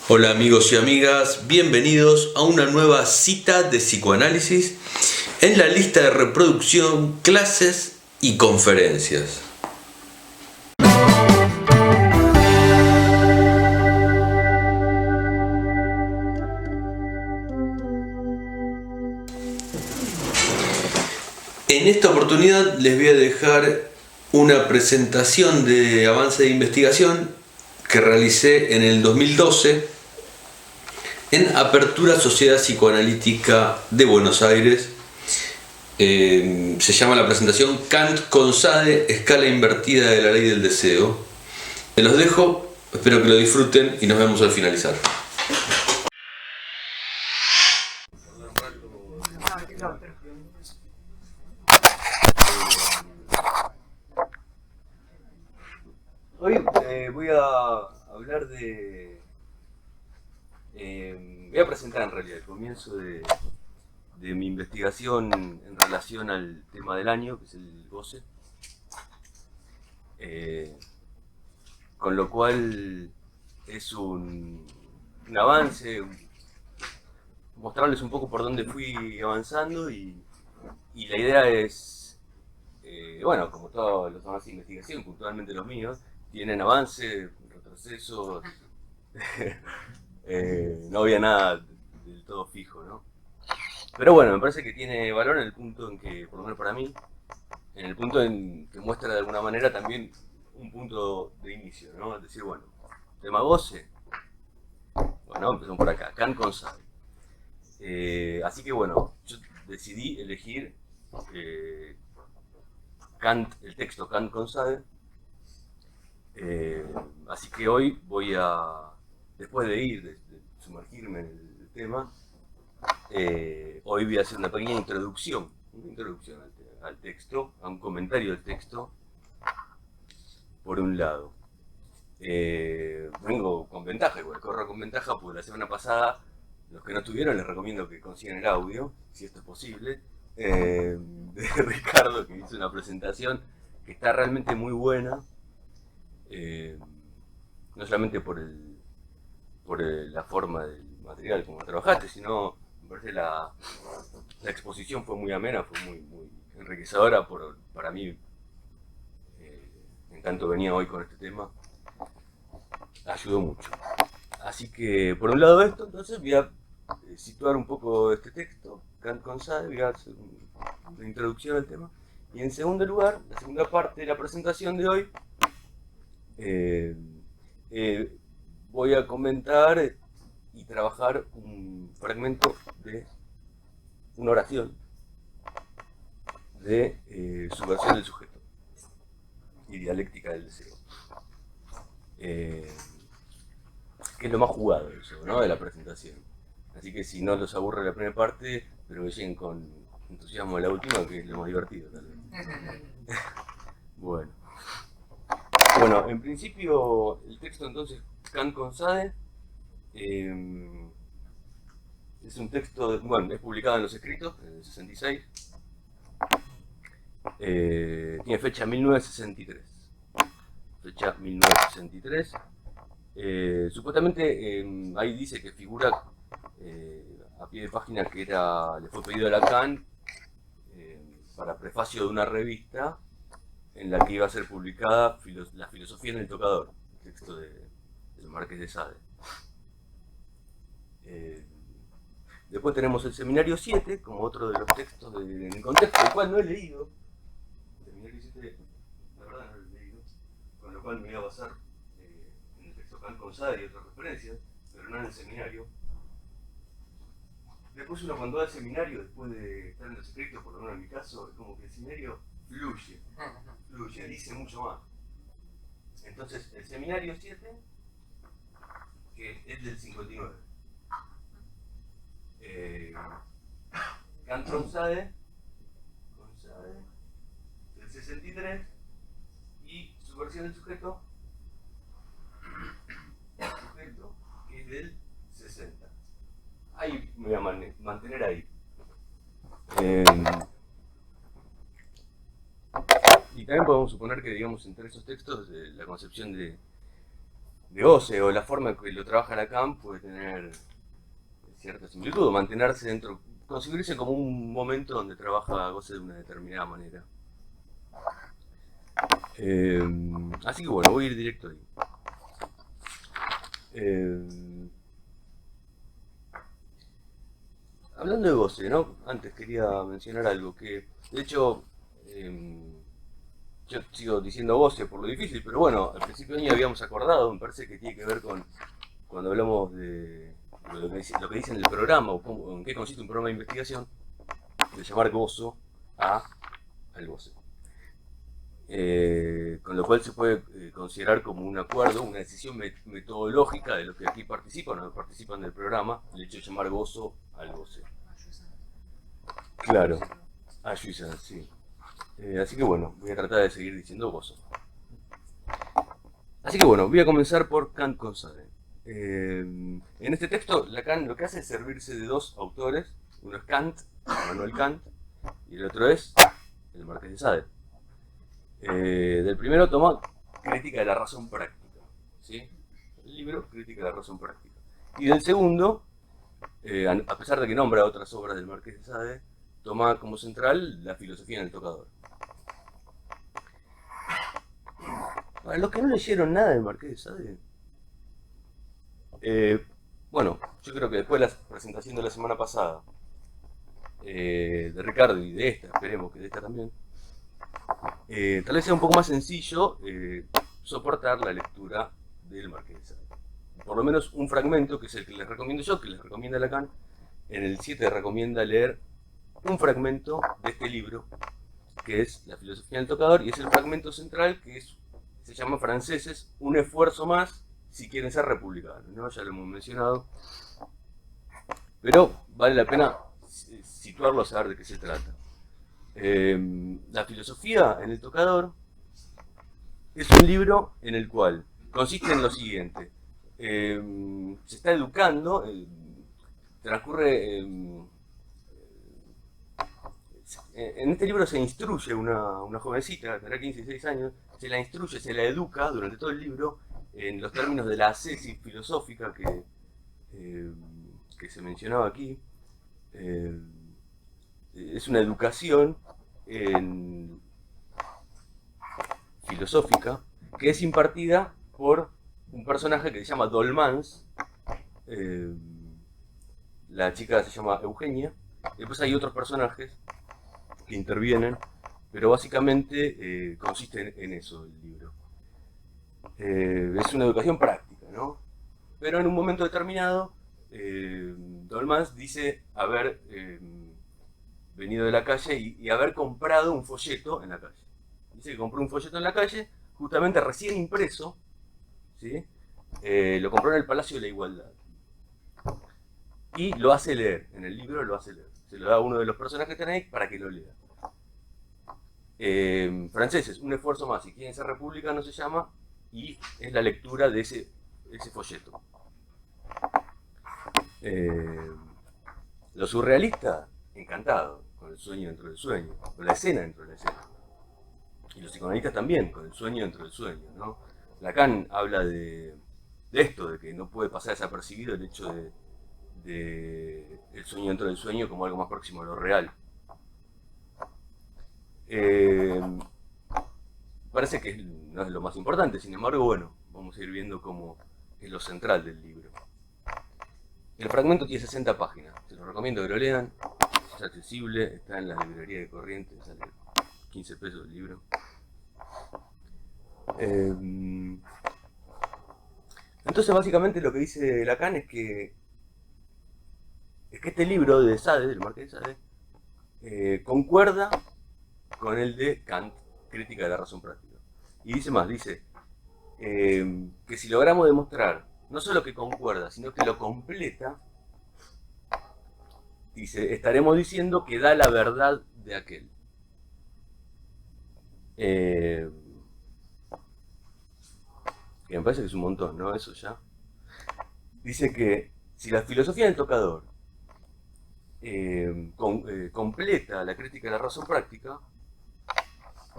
Hola amigos y amigas, bienvenidos a una nueva cita de psicoanálisis en la lista de reproducción clases y conferencias. En esta oportunidad les voy a dejar una presentación de avance de investigación que realicé en el 2012 en Apertura Sociedad Psicoanalítica de Buenos Aires. Se llama la presentación Kant con Sade, escala invertida de la ley del deseo. Te los dejo, espero que lo disfruten y nos vemos al finalizar. Hoy voy a hablar de... voy a presentar en realidad el comienzo de mi investigación en relación al tema del año, que es el goce. Con lo cual es un avance, mostrarles un poco por dónde fui avanzando y la idea es, bueno, como todos los avances de investigación, puntualmente los míos, tienen avances, retrocesos, no había nada del todo fijo, ¿no? Pero bueno, me parece que tiene valor en el punto en que, por lo menos para mí, en el punto en que muestra de alguna manera también un punto de inicio, ¿no? Es decir, bueno, tema goce, bueno, empezamos por acá, Kant con Sade. Así que bueno, yo decidí elegir Kant, el texto Kant con Sade. Así que hoy voy a, después de sumergirme en el tema, hoy voy a hacer una pequeña introducción al texto, a un comentario del texto, por un lado. Vengo con ventaja, igual corro con ventaja, porque la semana pasada, los que no estuvieron, les recomiendo que consigan el audio, si esto es posible, de Ricardo, que hizo una presentación que está realmente muy buena, no solamente por la forma del material, como trabajaste, sino me parece la exposición fue muy amena, fue muy enriquecedora para mí, en tanto venía hoy con este tema, ayudó mucho. Así que, por un lado esto, entonces voy a situar un poco este texto, Kant con Sade, voy a hacer una introducción al tema. Y en segundo lugar, la segunda parte de la presentación de hoy, voy a comentar y trabajar un fragmento de una oración de subversión del sujeto y dialéctica del deseo. Que es lo más jugado eso, ¿no? De la presentación. Así que si no los aburre la primera parte, pero que lleguen con entusiasmo a la última, que es lo más divertido tal vez. Bueno, en principio el texto entonces, Kant con Sade, es un texto, bueno, es publicado en Los Escritos, en el 66, tiene fecha 1963. Fecha 1963. Supuestamente ahí dice que figura a pie de página que le fue pedido a Lacan para prefacio de una revista en la que iba a ser publicada La filosofía en el tocador, el texto del Marqués de Sade. Después tenemos el Seminario 7, como otro de los textos en el contexto del cual no he leído. El Seminario 7, la verdad no lo he leído, con lo cual me voy a basar en el texto Kant con Sade y otras referencias, pero no en el seminario. Después uno cuando va al seminario, después de estar en Los Escritos, por lo menos en mi caso, es como que el seminario fluye, dice mucho más. Entonces, el Seminario 7, que es del 59. Kant con Sade, del 63, y subversión del sujeto, que es del 60. Ahí me voy a mantener ahí. Y también podemos suponer que, digamos, entre esos textos, la concepción de Goce, o la forma en que lo trabaja Lacan puede tener cierta similitud, o mantenerse dentro, conseguirse como un momento donde trabaja Goce de una determinada manera. Así que bueno, voy a ir directo ahí. Hablando de Goce, ¿no? Antes quería mencionar algo que, de hecho, yo sigo diciendo Goce por lo difícil, pero bueno, al principio de año habíamos acordado, me parece que tiene que ver con cuando hablamos de lo que dice en el programa o en qué consiste un programa de investigación, de llamar gozo al goce. Con lo cual se puede considerar como un acuerdo, una decisión metodológica de los que aquí participan o no participan del programa, el hecho de llamar gozo al goce. Claro, ayuda, sí. Así que bueno, voy a tratar de seguir diciendo gozo. Así que bueno, voy a comenzar por Kant con Sade. En este texto, Lacan lo que hace es servirse de dos autores. Uno es Kant, Immanuel Kant, y el otro es el Marqués de Sade. Del primero toma Crítica de la razón práctica, ¿sí? El libro Crítica de la razón práctica. Y del segundo, a pesar de que nombra otras obras del Marqués de Sade, toma como central la filosofía en el tocador. Para los que no leyeron nada del Marqués de Sade, bueno, yo creo que después de la presentación de la semana pasada, de Ricardo y de esta, esperemos que de esta también, tal vez sea un poco más sencillo soportar la lectura del Marqués de Sade. Por lo menos un fragmento, que es el que les recomiendo yo, que les recomienda Lacan. En el 7 recomienda leer un fragmento de este libro, que es La filosofía del tocador, y es el fragmento central que se llama Franceses, un esfuerzo más si quieren ser republicanos, ¿no? Ya lo hemos mencionado, pero vale la pena situarlo a saber de qué se trata. La filosofía en el tocador es un libro en el cual consiste en lo siguiente. Se está educando, transcurre... en este libro se instruye una jovencita, tendrá 15 y 16 años, se la instruye, se la educa durante todo el libro en los términos de la ascesis filosófica que se mencionaba aquí. Es una educación filosófica que es impartida por un personaje que se llama Dolmans. La chica se llama Eugenia. Después hay otros personajes que intervienen, pero básicamente consiste en eso el libro. Es una educación práctica, ¿no? Pero en un momento determinado, Dolmans dice haber venido de la calle y haber comprado un folleto en la calle. Dice que compró un folleto en la calle, justamente recién impreso, ¿sí? Lo compró en el Palacio de la Igualdad. Y lo hace leer, en el libro lo hace leer. Se lo da a uno de los personajes que están ahí para que lo lea. Franceses, un esfuerzo más, si quieren ser republicanos se llama, y es la lectura de ese folleto. Los surrealistas, encantados con el sueño dentro del sueño, con la escena dentro de la escena. Y los psicoanalistas también, con el sueño dentro del sueño, ¿no? Lacan habla de esto, de que no puede pasar desapercibido el hecho de el sueño dentro del sueño como algo más próximo a lo real. Parece que no es lo más importante, sin embargo, bueno, vamos a ir viendo cómo es lo central del libro. El fragmento tiene 60 páginas, se lo recomiendo que lo lean, es accesible, está en la librería de Corrientes, sale 15 pesos el libro. Entonces básicamente lo que dice Lacan es que este libro de Sade, del Marqués de Sade, concuerda con el de Kant, Crítica de la razón práctica. Y dice más, dice que si logramos demostrar no solo que concuerda, sino que lo completa, dice, estaremos diciendo que da la verdad de aquel. Que me parece que es un montón, ¿no? Eso ya. Dice que si la filosofía del tocador completa la crítica de la razón práctica,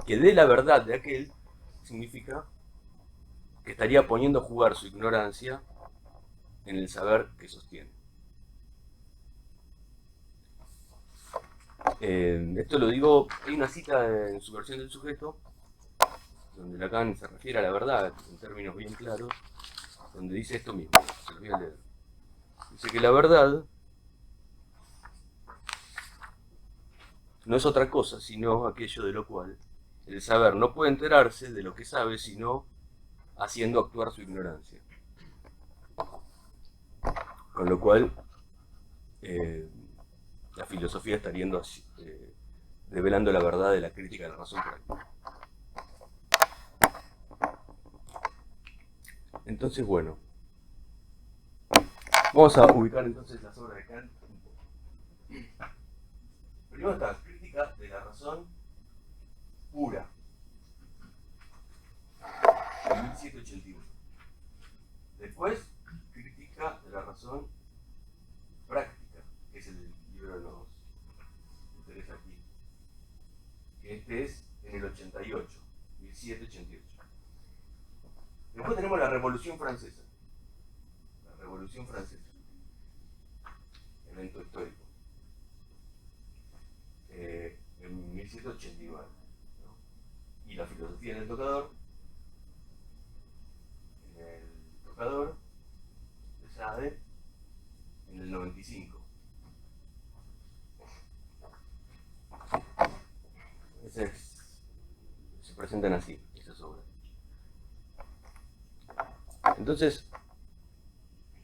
que dé la verdad de aquel, significa que estaría poniendo a jugar su ignorancia en el saber que sostiene. Esto lo digo, hay una cita en su versión del sujeto, donde Lacan se refiere a la verdad en términos bien claros, donde dice esto mismo, se lo voy a leer. Dice que la verdad no es otra cosa sino aquello de lo cual el saber no puede enterarse de lo que sabe sino haciendo actuar su ignorancia. Con lo cual, la filosofía estaría revelando la verdad de la crítica de la razón práctica. Entonces, bueno, vamos a ubicar entonces las obras de Kant. Primero está Crítica de la razón pura, en 1781. Después, Crítica de la razón práctica, que es el libro que nos interesa aquí. Este es en el 88, 1788. Después tenemos la Revolución Francesa. La Revolución Francesa. Evento histórico. En 1789. ¿No? Y la filosofía en el tocador. En el tocador de Sade en el 95. Se presentan así, esas obras. Entonces,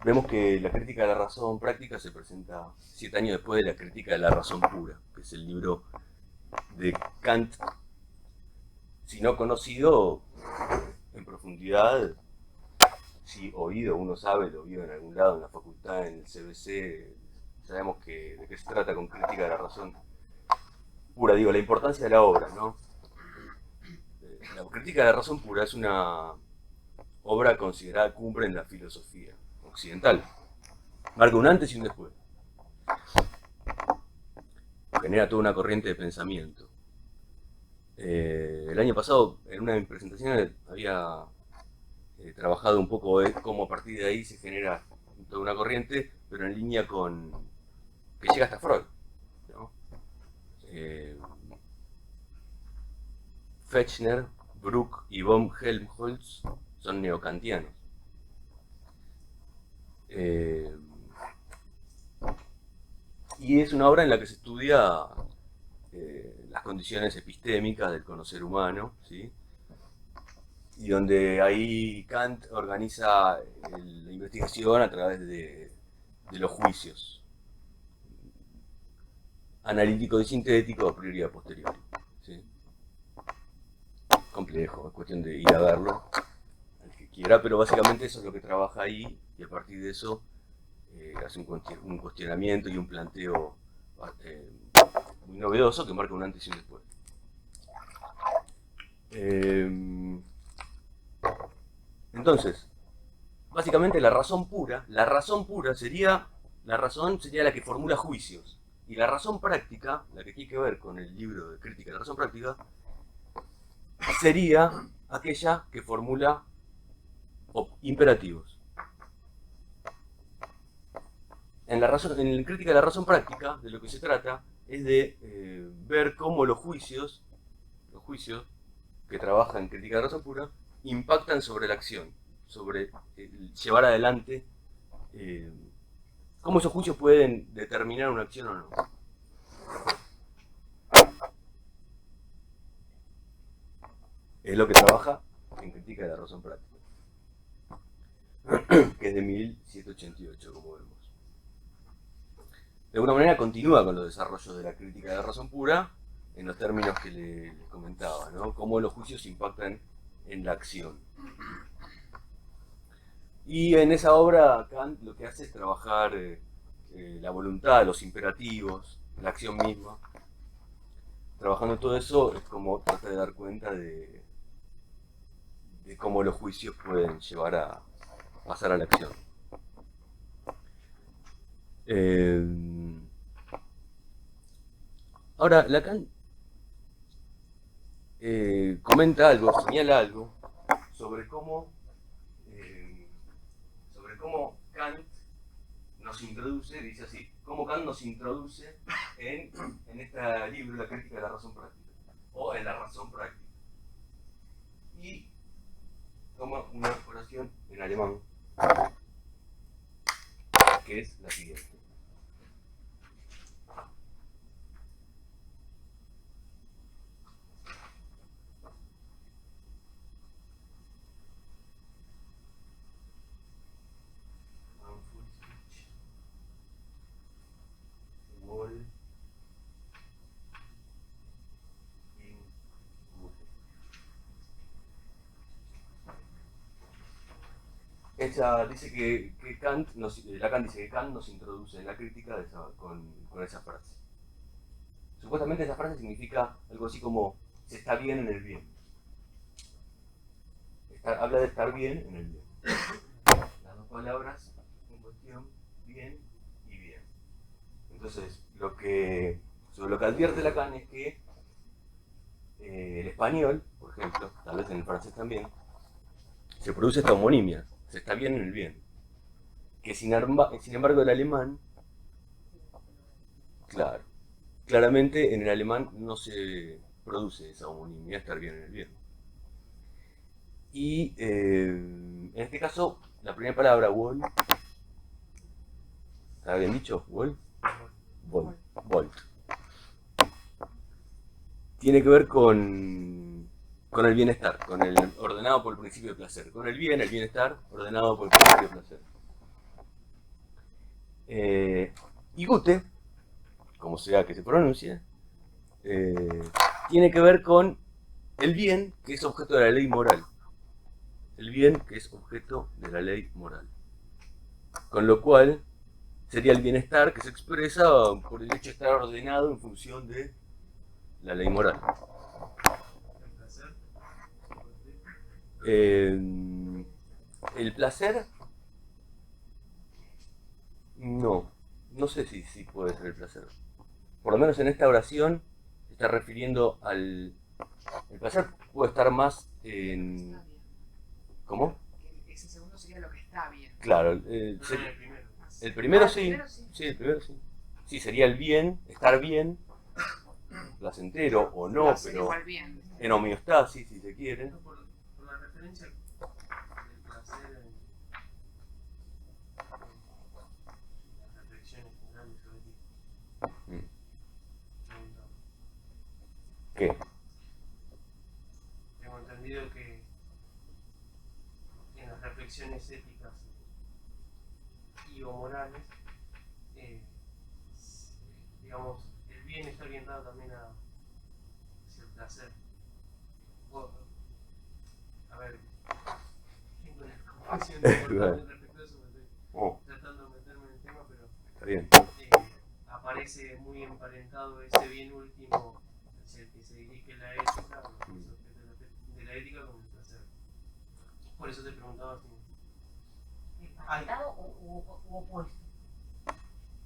vemos que la crítica de la razón práctica se presenta 7 años después de la crítica de la razón pura, que es el libro de Kant, si no conocido en profundidad, si oído, uno sabe, lo vio en algún lado, en la facultad, en el CBC, sabemos de qué se trata con crítica de la razón pura, digo, la importancia de la obra, ¿no? La crítica de la razón pura es una obra considerada cumbre en la filosofía occidental. Marca un antes y un después. Genera toda una corriente de pensamiento. El año pasado, en una de mis presentaciones, había trabajado un poco cómo a partir de ahí se genera toda una corriente, pero en línea con que llega hasta Freud, ¿no? Fechner, Bruck y von Helmholtz son neocantianos. Y es una obra en la que se estudia las condiciones epistémicas del conocer humano, ¿sí? Y donde ahí Kant organiza la investigación a través de los juicios, analítico y sintético, a priori y a posteriori, ¿sí? Complejo, es cuestión de ir a verlo, al que quiera, pero básicamente eso es lo que trabaja ahí, y a partir de eso hace un cuestionamiento y un planteo muy novedoso que marca un antes y un después. Entonces, básicamente la razón pura sería la que formula juicios, y la razón práctica, la que tiene que ver con el libro de Crítica de la razón práctica, sería aquella que formula imperativos. En la Crítica de la razón práctica, de lo que se trata es de ver cómo los juicios que trabajan en Crítica de la razón pura impactan sobre la acción, sobre llevar adelante, cómo esos juicios pueden determinar una acción o no. Es lo que trabaja en Crítica de la razón práctica, que es de 1788, como vemos. De alguna manera continúa con los desarrollos de la crítica de la razón pura en los términos que les comentaba, ¿no? Cómo los juicios impactan en la acción. Y en esa obra Kant lo que hace es trabajar la voluntad, los imperativos, la acción misma. Trabajando todo eso es como trata de dar cuenta de cómo los juicios pueden llevar a pasar a la acción. Ahora, Lacan comenta algo, señala algo sobre cómo introduce, dice así, cómo Kant nos introduce en este libro, La crítica de la razón práctica, o en la razón práctica. Y toma una oración en alemán, que es la siguiente. Ella dice que Kant Lacan dice que Kant nos introduce en la crítica con esa frase. Supuestamente esa frase significa algo así como se está bien en el bien. Habla de estar bien en el bien. Las dos palabras en cuestión, bien y bien. Entonces, sobre lo que advierte Lacan es que el español, por ejemplo, tal vez en el francés también, se produce esta homonimia, se está bien en el bien. Que sin embargo el alemán, claro, claramente en el alemán no se produce esa homonimia, estar bien en el bien. Y en este caso, la primera palabra, wohl, ¿está bien dicho? ¿Wohl? Volt. Tiene que ver con el bienestar, con el ordenado por el principio de placer. Con el bienestar, ordenado por el principio de placer. Y Goethe, como sea que se pronuncie, tiene que ver con el bien que es objeto de la ley moral. El bien que es objeto de la ley moral. Con lo cual, sería el bienestar que se expresa por el hecho de estar ordenado en función de la ley moral. El placer, no sé si puede ser el placer. Por lo menos en esta oración se está refiriendo al... El placer puede estar más en... ¿Cómo? Ese segundo sería lo que está bien. Claro, el primero sí. Sí, el primero sí. Sí, sería el bien, estar bien, placentero o no, pero en homeostasis, si se quiere. Por la referencia del placer en las reflexiones generales sobre ti. ¿Qué? Tengo entendido que en las reflexiones éticas y o morales, digamos, el bien está orientado también hacia el placer. A ver, tengo una confusión importante respecto a eso, estoy tratando de meterme en el tema, pero está bien. Aparece muy emparentado ese bien último hacia el que se dirige la ética, de la ética con el placer. Por eso te preguntaba si... ¿Emparentado o opuesto?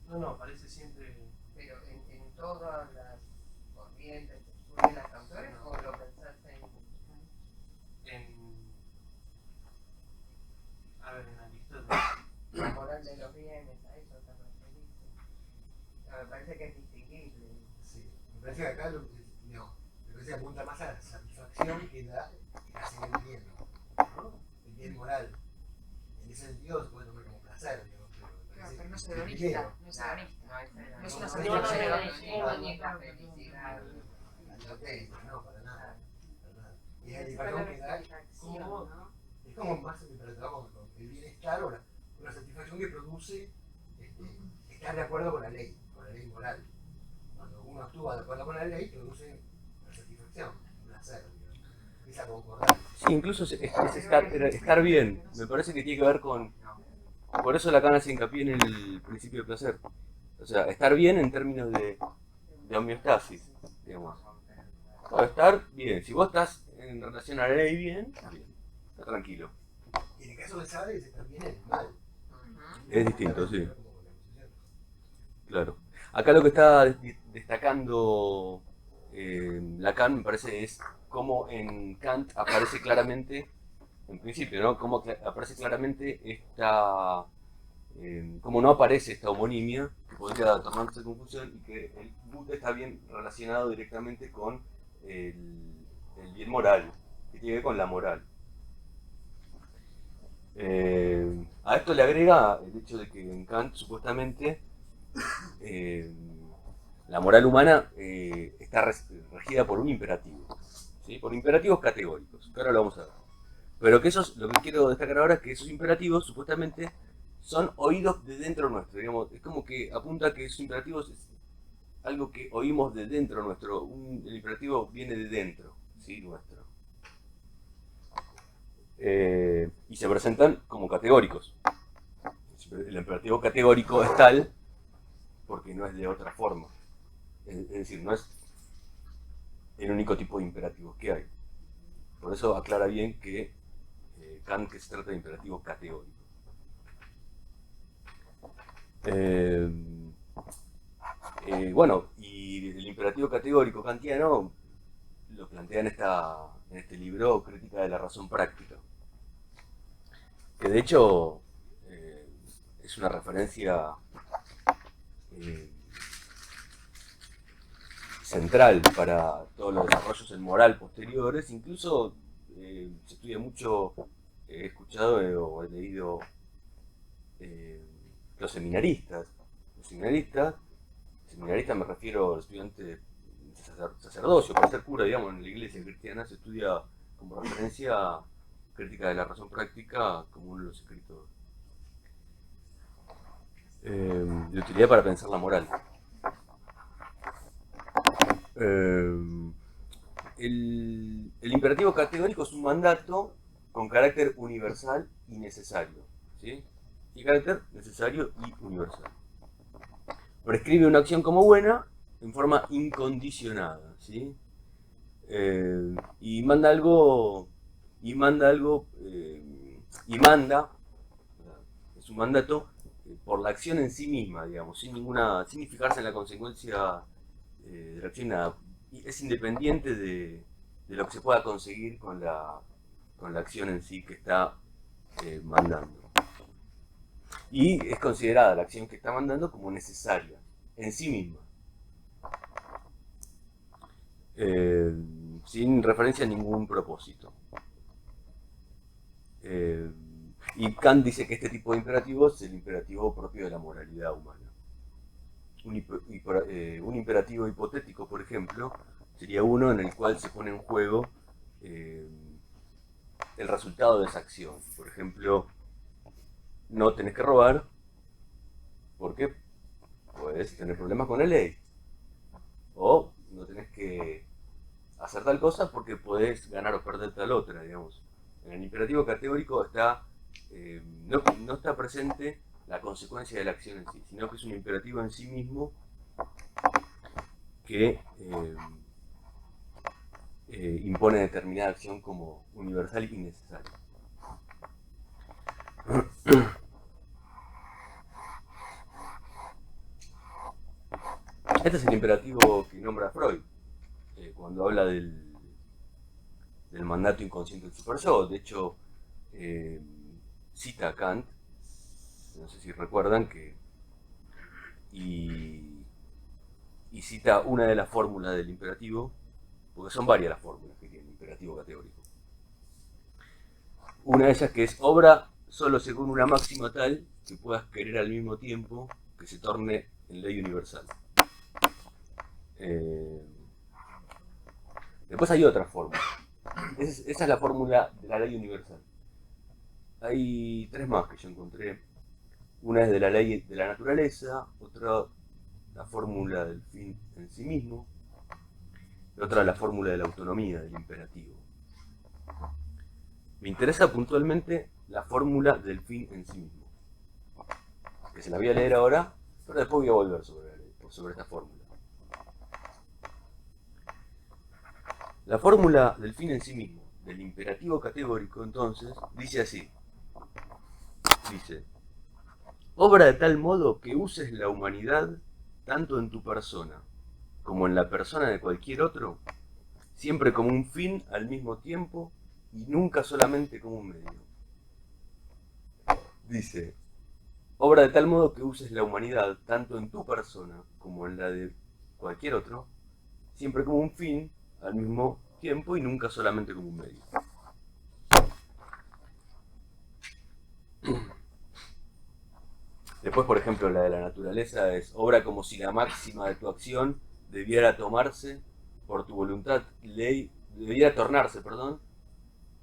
No, aparece siempre... Pero en todas las corrientes que surgen las autores, no. ¿O lo pensaste a ver, en Aristóteles? La moral de los bienes, a eso te referiste. Me parece que es distinguible. Sí, me parece que acá me parece que apunta más a la satisfacción que da el hacer el bien, ¿no? El bien moral. En ese sentido se puede tomar como placer, digamos, pero no es hedonista, no es hedonista. No es una satisfacción hedonista, felicidad. No, para nada. Y es el satisfacción que da, es como más interpretado con el bienestar o la satisfacción que produce estar de acuerdo con la ley moral. Cuando uno actúa de acuerdo con la ley, produce la satisfacción, el placer, esa concordancia. Sí, incluso es estar bien. Me parece que tiene que ver con... Por eso Lacan hace hincapié en el principio de placer. O sea, estar bien en términos de homeostasis, digamos. O estar bien. Si vos estás en relación a la ley bien, está tranquilo. Y en el caso de Sade, estar bien en el mal. Es distinto, sí. Claro. Acá lo que está destacando Lacan, me parece, es cómo en Kant aparece claramente, en principio, ¿no? Cómo aparece claramente como no aparece esta homonimia, que podría tornarse confusión, y que el gut está bien relacionado directamente con el bien moral, que tiene que ver con la moral. A esto le agrega el hecho de que en Kant, supuestamente, la moral humana está regida por un imperativo, ¿sí? Por imperativos categóricos, que ahora lo vamos a ver. Pero que esos, lo que quiero destacar ahora es que esos imperativos, supuestamente, son oídos de dentro nuestro, digamos, es como que apunta a que esos imperativos es algo que oímos de dentro nuestro, el imperativo viene de dentro, ¿sí? Nuestro. Y se presentan como categóricos. El imperativo categórico es tal porque no es de otra forma. Es decir, no es el único tipo de imperativos que hay. Por eso aclara bien que Kant que se trata de imperativo categórico. Bueno, y el imperativo categórico kantiano lo plantea en este libro, Crítica de la razón práctica, que de hecho es una referencia central para todos los desarrollos en moral posteriores. Incluso se estudia mucho, he escuchado o he leído los seminaristas. Los seminaristas me refiero al estudiante de sacerdocio, para ser cura, digamos, en la iglesia cristiana se estudia como referencia Crítica de la razón práctica como uno de los escritos de utilidad para pensar la moral. El imperativo categórico es un mandato con carácter universal y necesario, ¿sí? Y carácter necesario y universal. Prescribe una acción como buena en forma incondicionada, ¿sí? Y manda algo, es un mandato por la acción en sí misma, digamos, sin fijarse en la consecuencia de la acción, nada. Es independiente de lo que se pueda conseguir con la acción en sí que está mandando. Y es considerada la acción que está mandando como necesaria en sí misma, sin referencia a ningún propósito. Y Kant dice que este tipo de imperativo es el imperativo propio de la moralidad humana. Un imperativo hipotético, por ejemplo, sería uno en el cual se pone en juego el resultado de esa acción. Por ejemplo, no tenés que robar porque puedes tener problemas con la ley. O no tenés que hacer tal cosa porque podés ganar o perder tal otra, digamos. En el imperativo categórico no está presente la consecuencia de la acción en sí, sino que es un imperativo en sí mismo que impone determinada acción como universal y necesaria. Este es el imperativo que nombra Freud cuando habla del mandato inconsciente del super-yo. De hecho, cita a Kant, no sé si recuerdan, y cita una de las fórmulas del imperativo, porque son varias las fórmulas que tiene el imperativo categórico. Una de ellas que es: obra solo según una máxima tal que puedas querer al mismo tiempo que se torne en ley universal. Después hay otra fórmula. Esa es la fórmula de la ley universal. Hay tres más que yo encontré. Una es de la ley de la naturaleza, otra la fórmula del fin en sí mismo, y otra la fórmula de la autonomía del imperativo. Me interesa puntualmente la fórmula del fin en sí mismo, que se la voy a leer ahora, pero después voy a volver sobre esta fórmula. La fórmula del fin en sí mismo, del imperativo categórico, entonces, dice así. Dice: obra de tal modo que uses la humanidad tanto en tu persona como en la persona de cualquier otro, siempre como un fin al mismo tiempo y nunca solamente como un medio. Dice: obra de tal modo que uses la humanidad, tanto en tu persona como en la de cualquier otro, siempre como un fin al mismo tiempo y nunca solamente como un medio. Después, por ejemplo, la de la naturaleza es obra como si la máxima de tu acción debiera tomarse por tu voluntad, debiera tornarse, perdón,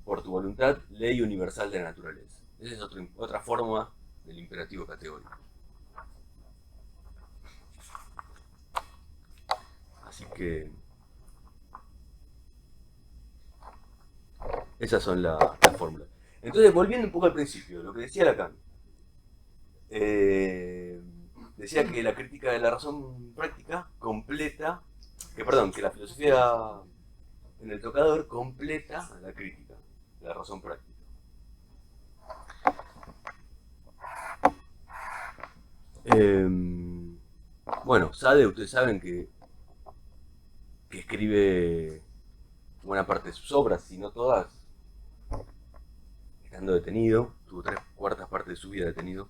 por tu voluntad, ley universal de la naturaleza. Esa es otra forma del imperativo categórico. Así que esas son las fórmulas. Entonces, volviendo un poco al principio, lo que decía Lacan. Decía que la crítica de la razón práctica completa, que la filosofía en el tocador completa la crítica de la razón práctica. Bueno, Sade, ustedes saben que escribe buena parte de sus obras, si no todas, estando detenido, tuvo 3/4 partes de su vida detenido.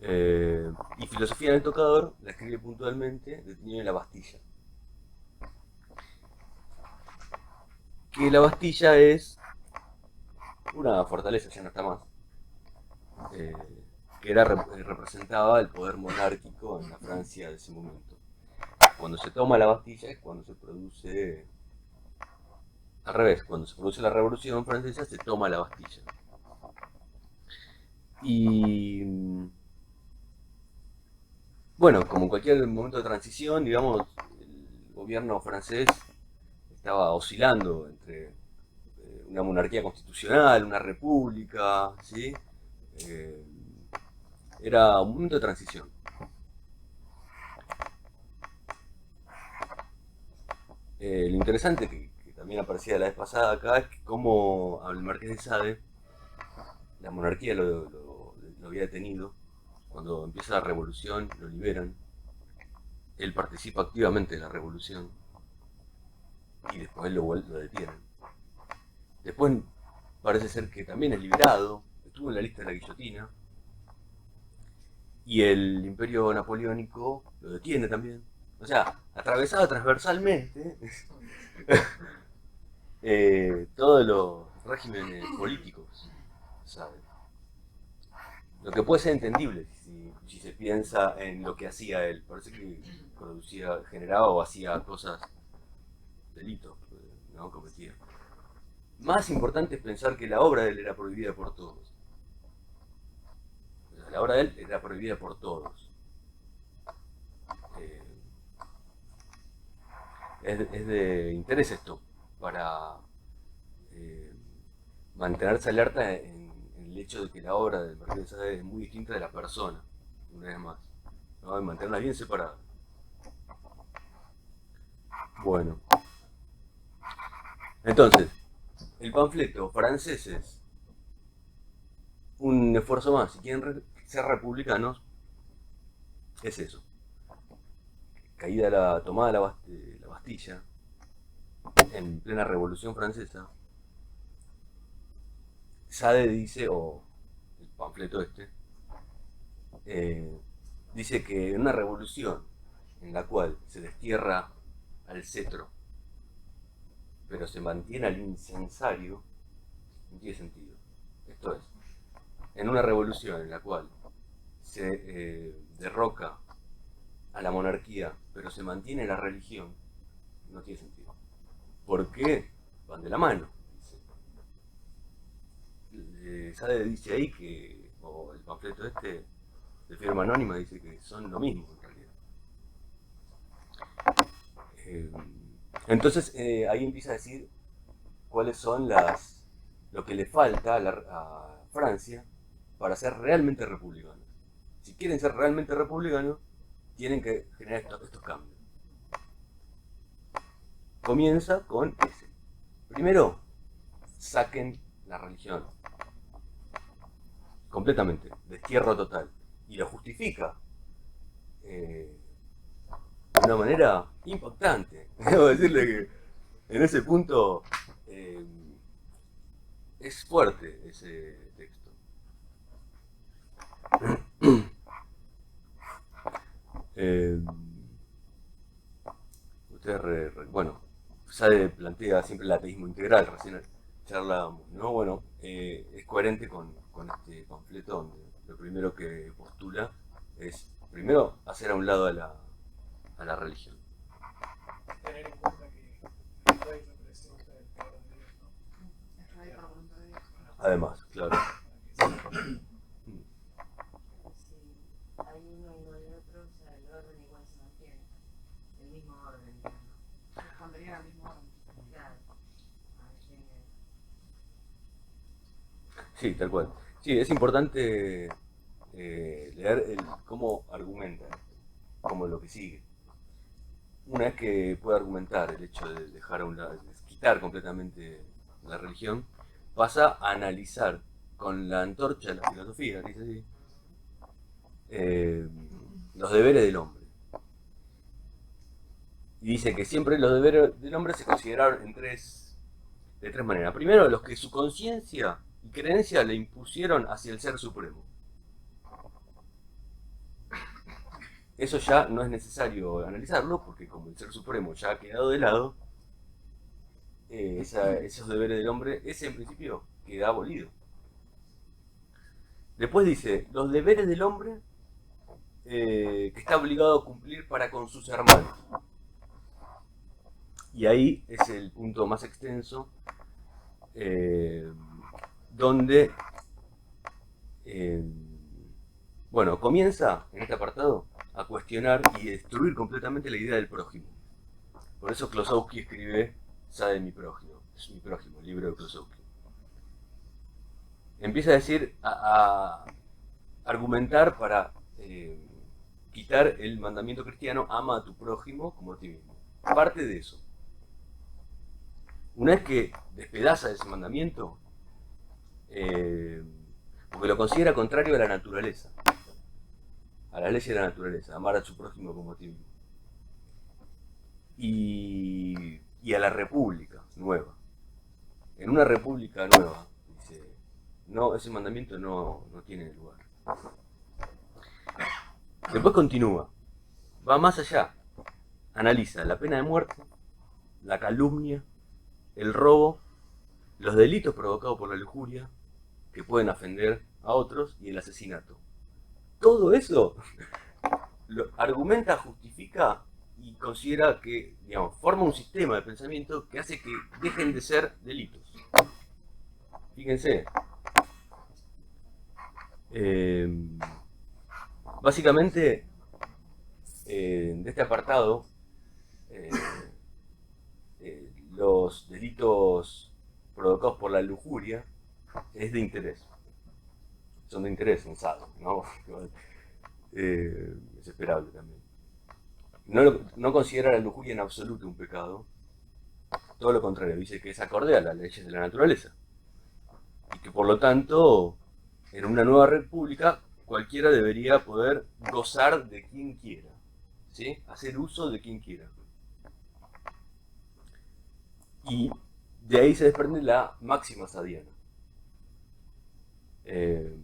Y filosofía en el tocador la escribe puntualmente detenido en la Bastilla. Que la Bastilla es una fortaleza, ya no está más, que representaba el poder monárquico en la Francia de ese momento. Cuando se toma la Bastilla es cuando se produce, al revés, cuando se produce la Revolución Francesa se toma la Bastilla. Y bueno, como en cualquier momento de transición, digamos, el gobierno francés estaba oscilando entre una monarquía constitucional, una república, ¿sí? Era un momento de transición. Lo interesante que también aparecía la vez pasada acá es que como al Marqués de Sade, la monarquía lo había detenido. Cuando empieza la revolución, lo liberan. Él participa activamente de la revolución y después lo detienen. Después parece ser que también es liberado, estuvo en la lista de la guillotina y el imperio napoleónico lo detiene también. O sea, atravesado transversalmente todos los regímenes políticos, ¿sabes? Lo que puede ser entendible si se piensa en lo que hacía él. Parece que producía, generaba o hacía cosas, delitos, ¿no? Cometía. Más importante es pensar que la obra de él era prohibida por todos. O sea, la obra de él era prohibida por todos. Es de interés esto para mantenerse alerta en el hecho de que la obra del Marqués de Sade es muy distinta de la persona, una vez más, ¿no? Y mantenerla bien separada. Bueno, entonces, el panfleto Franceses, un esfuerzo más, si quieren ser republicanos, es eso. Tomada la Bastilla, en plena Revolución Francesa, Sade dice, o el panfleto dice que en una revolución en la cual se destierra al cetro, pero se mantiene al incensario, no tiene sentido. Esto es, en una revolución en la cual se derroca a la monarquía, pero se mantiene la religión, no tiene sentido. ¿Por qué? Van de la mano. Sade dice ahí que, o el panfleto de firma anónima, dice que son lo mismo en realidad. Entonces ahí empieza a decir cuáles son lo que le falta a Francia para ser realmente republicanos. Si quieren ser realmente republicanos, tienen que generar estos cambios. Comienza con ese. Primero, saquen la religión. Completamente. Destierro total. Y lo justifica. De una manera impactante. Debo decirle que en ese punto es fuerte ese texto. Bueno, Sade plantea siempre el ateísmo integral, recién charlábamos, ¿no? Bueno, es coherente con este panfleto donde lo primero que postula es, primero, hacer a un lado a la religión. Tener en cuenta que el rey representa el poder de Dios, ¿no? Es radio para voluntad de Dios. Además, claro. Si hay uno y no hay otro, o sea, el orden igual se mantiene. El mismo orden, digamos. Respondería al mismo orden. Claro. Sí, tal cual. Sí, es importante leer cómo argumenta, como lo que sigue. Una vez que puede argumentar el hecho de dejar a un lado, de quitar completamente la religión, pasa a analizar con la antorcha de la filosofía, dice así, los deberes del hombre. Y dice que siempre los deberes del hombre se consideraron de tres maneras. Primero, los que su conciencia y creencia le impusieron hacia el Ser Supremo. Eso ya no es necesario analizarlo, porque como el Ser Supremo ya ha quedado de lado, esos deberes del hombre, ese en principio queda abolido. Después dice, los deberes del hombre que está obligado a cumplir para con sus hermanos. Y ahí es el punto más extenso, donde, bueno, comienza en este apartado a cuestionar y destruir completamente la idea del prójimo. Por eso Klosowski escribe Sade mi prójimo, es mi prójimo, el libro de Klosowski. Empieza a decir, a argumentar para quitar el mandamiento cristiano, ama a tu prójimo como a ti mismo. Parte de eso. Una vez que despedaza ese mandamiento, porque lo considera contrario a la naturaleza, a las leyes de la naturaleza, amar a su prójimo como a ti mismo, y a la república nueva. En una república nueva, dice, no, ese mandamiento no tiene lugar. Después continúa, va más allá, analiza la pena de muerte, la calumnia, el robo, los delitos provocados por la lujuria, que pueden ofender a otros, y el asesinato. Todo eso lo argumenta, justifica y considera que, digamos, forma un sistema de pensamiento que hace que dejen de ser delitos. Fíjense. Básicamente, de este apartado, los delitos provocados por la lujuria es de interés. Son de interés, sensato, ¿no? Es esperable también. No considera la lujuria en absoluto un pecado. Todo lo contrario, dice que es acorde a las leyes de la naturaleza. Y que por lo tanto, en una nueva república, cualquiera debería poder gozar de quien quiera, ¿sí? Hacer uso de quien quiera. Y de ahí se desprende la máxima sadiana, de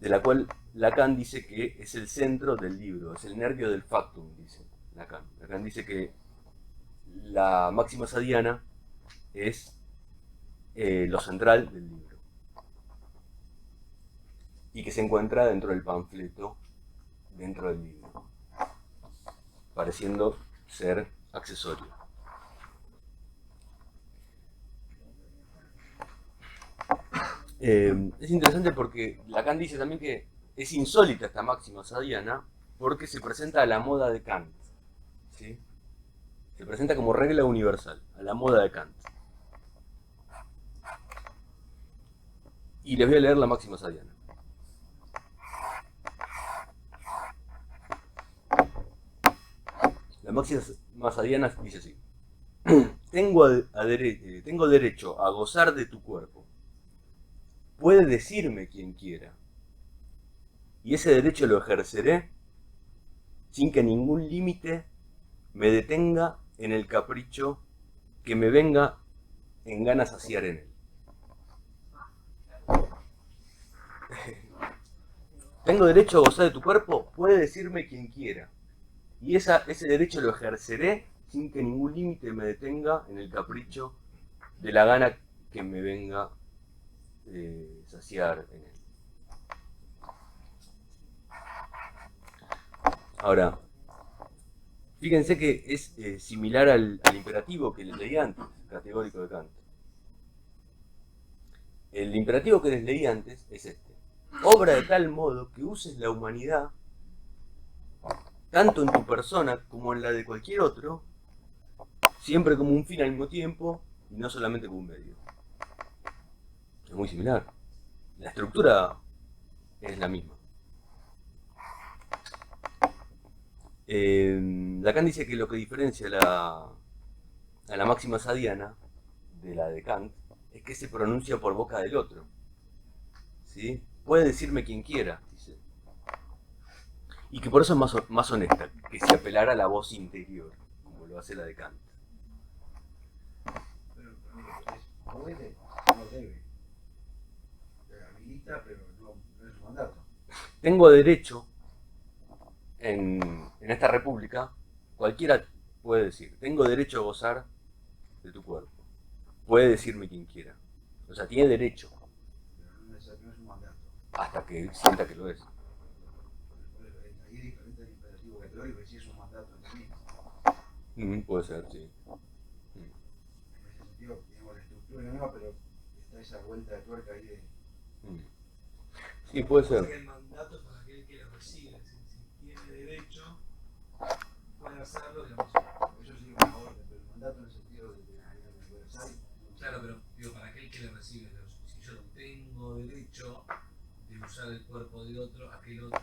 la cual Lacan dice que es el centro del libro, es el nervio del factum, dice Lacan. Lacan dice que la máxima sadiana es lo central del libro y que se encuentra dentro del panfleto, dentro del libro, pareciendo ser accesorio. Es interesante porque Lacan dice también que es insólita esta máxima sadiana porque se presenta a la moda de Kant, ¿sí? Se presenta como regla universal, a la moda de Kant. Y les voy a leer la máxima sadiana. La máxima sadiana dice así: tengo derecho a gozar de tu cuerpo. Puede decirme quien quiera, y ese derecho lo ejerceré sin que ningún límite me detenga en el capricho que me venga en ganas saciar en él. tengo derecho a gozar de tu cuerpo, puede decirme quien quiera. Y ese derecho lo ejerceré sin que ningún límite me detenga en el capricho de la gana que me venga saciar en él. Ahora, fíjense que es similar al imperativo que les leí antes, categórico de Kant. El imperativo que les leí antes es este. Obra de tal modo que uses la humanidad, tanto en tu persona como en la de cualquier otro, siempre como un fin al mismo tiempo y no solamente como un medio. Es muy similar. La estructura es la misma. Lacan dice que lo que diferencia a la máxima sadiana de la de Kant es que se pronuncia por boca del otro. ¿Sí? Puede decirme quien quiera, dice. Y que por eso es más honesta, que si apelara a la voz interior, como lo hace la de Kant. Pero puede, no debe. Habilita, pero no es su mandato. Tengo derecho, en esta república, cualquiera puede decir, tengo derecho a gozar de tu cuerpo. Puede decirme quien quiera. O sea, tiene derecho. Pero no es su mandato. Hasta que sienta que lo es. Ahí es diferente del imperativo categórico, que sí es un mandato en sí. Puede ser, sí. En ese sentido, digamos, la estructura es la misma, pero está esa vuelta de tuerca ahí de... Sí, puede O sea ser. que el mandato es para aquel que lo recibe. Si tiene derecho, puede hacerlo, digamos. Eso sí es una orden, pero el mandato en el sentido de universal. Claro, pero digo, para aquel que le recibe, si yo tengo derecho de usar el cuerpo de otro, aquel otro,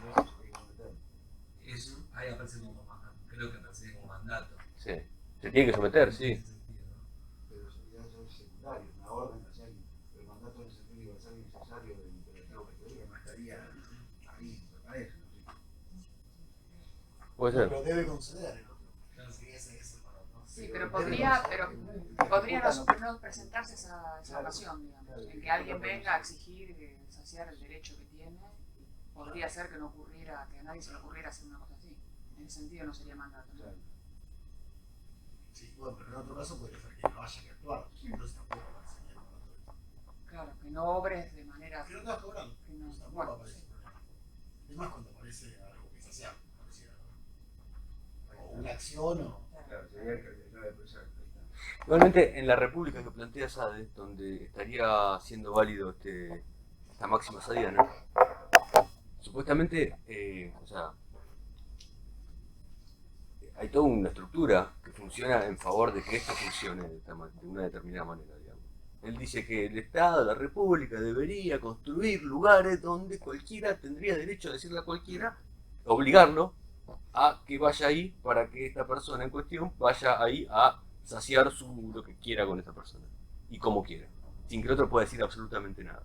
eso ahí aparece como creo que aparece como mandato. Sí. Se tiene que someter, En sí. ese sentido, ¿no? Pero sería eso es secundario, una orden, o sea, el mandato en el sentido universal y necesario del imperativo categórico no estaría ahí, me parece, no sé. Puede ser. Pero debe conceder el otro. Claro. Sí, ese es el valor, ¿no? Sí, pero podría no presentarse esa ocasión, digamos, en que alguien venga a exigir saciar el derecho que tiene. Podría ser que no ocurriera, que a nadie se le ocurriera hacer una cosa así. En ese sentido no sería mandato, ¿no? Claro. Sí, bueno, pero en otro caso podría ser que no haya que actuar, entonces tampoco va a enseñar con otro. Claro, que no obres de manera Pero no estás cobrando, que no. entonces tampoco Bueno, aparece el problema. Es más cuando aparece algo que es saciable, pareciera, ¿no? O una acción o... Claro, sería que no debe pensar. Igualmente, en la república que plantea Sade, donde estaría siendo válido esta máxima sadiana, supuestamente, o sea, hay toda una estructura que funciona en favor de que esto funcione de una determinada manera, digamos. Él dice que el Estado, la República, debería construir lugares donde cualquiera tendría derecho a decirle a cualquiera, obligarlo a que vaya ahí para que esta persona en cuestión vaya ahí a saciar lo que quiera con esta persona y como quiera, sin que el otro pueda decir absolutamente nada.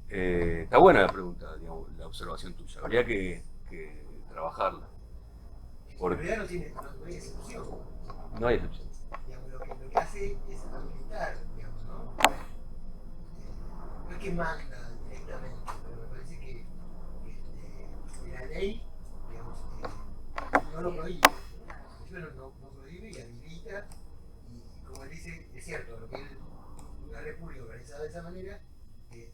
Está buena la pregunta, digamos, la observación tuya. Habría que trabajarla. En realidad no hay excepción. No hay excepción. Digamos, lo que hace es habilitar, digamos, ¿no? No es que manda directamente, pero me parece que la ley, digamos, no lo prohíbe. No prohíbe y habilita, y como él dice, es cierto, lo que una república organizada de esa manera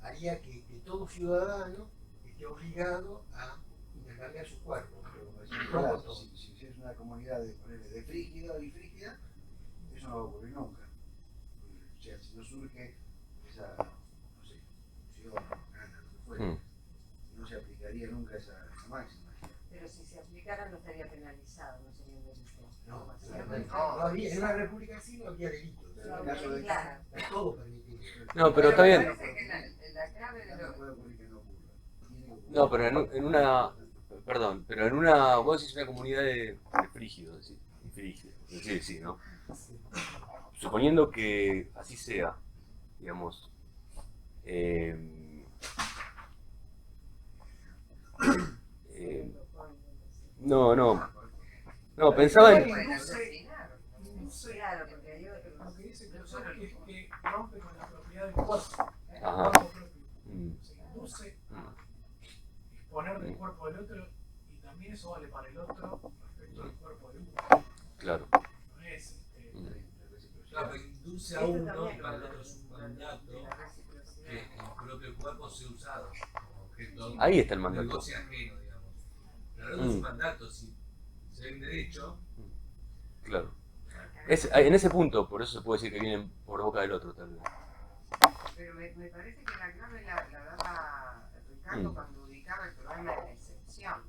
haría que todo ciudadano esté obligado a intercambiar su cuerpo. Claro, si es una comunidad de frígida o infrígida, eso no va a ocurrir nunca. O sea, si no surge esa, no sé, fusión, gana, lo que fuera, no se aplicaría nunca esa máxima. Pero si se aplicara no estaría penalizado, no sería un delito. No había, en una república así no había delito. En el caso de Claro. está todo permitido. No, pero está bien. Me parece que la clave de No puede ocurrir que no ocurra. Tiene que ocurrir. No, pero en una. Perdón, pero en una. Vos decís una comunidad de frígidos, decís. Infrígidos. Sí, ¿no? Suponiendo que así sea, digamos. No, pensaba en. Claro, porque hay otro. Lo que dice Clusón es que rompe con la propiedad del cuerpo. Ajá. Cuerpo propio. Se induce eso vale para el otro respecto al cuerpo de uno. Claro. No es Claro, pero induce a uno y para el otro es un mandato que el propio cuerpo sea usado como objeto Ahí está el de mandato. negocio ajeno, digamos. Pero no es un mandato, si hay un derecho. Claro. En ese punto, por eso se puede decir que vienen por boca del otro, tal vez. Pero me parece que la clave la daba Ricardo cuando ubicaba el problema de la excepción.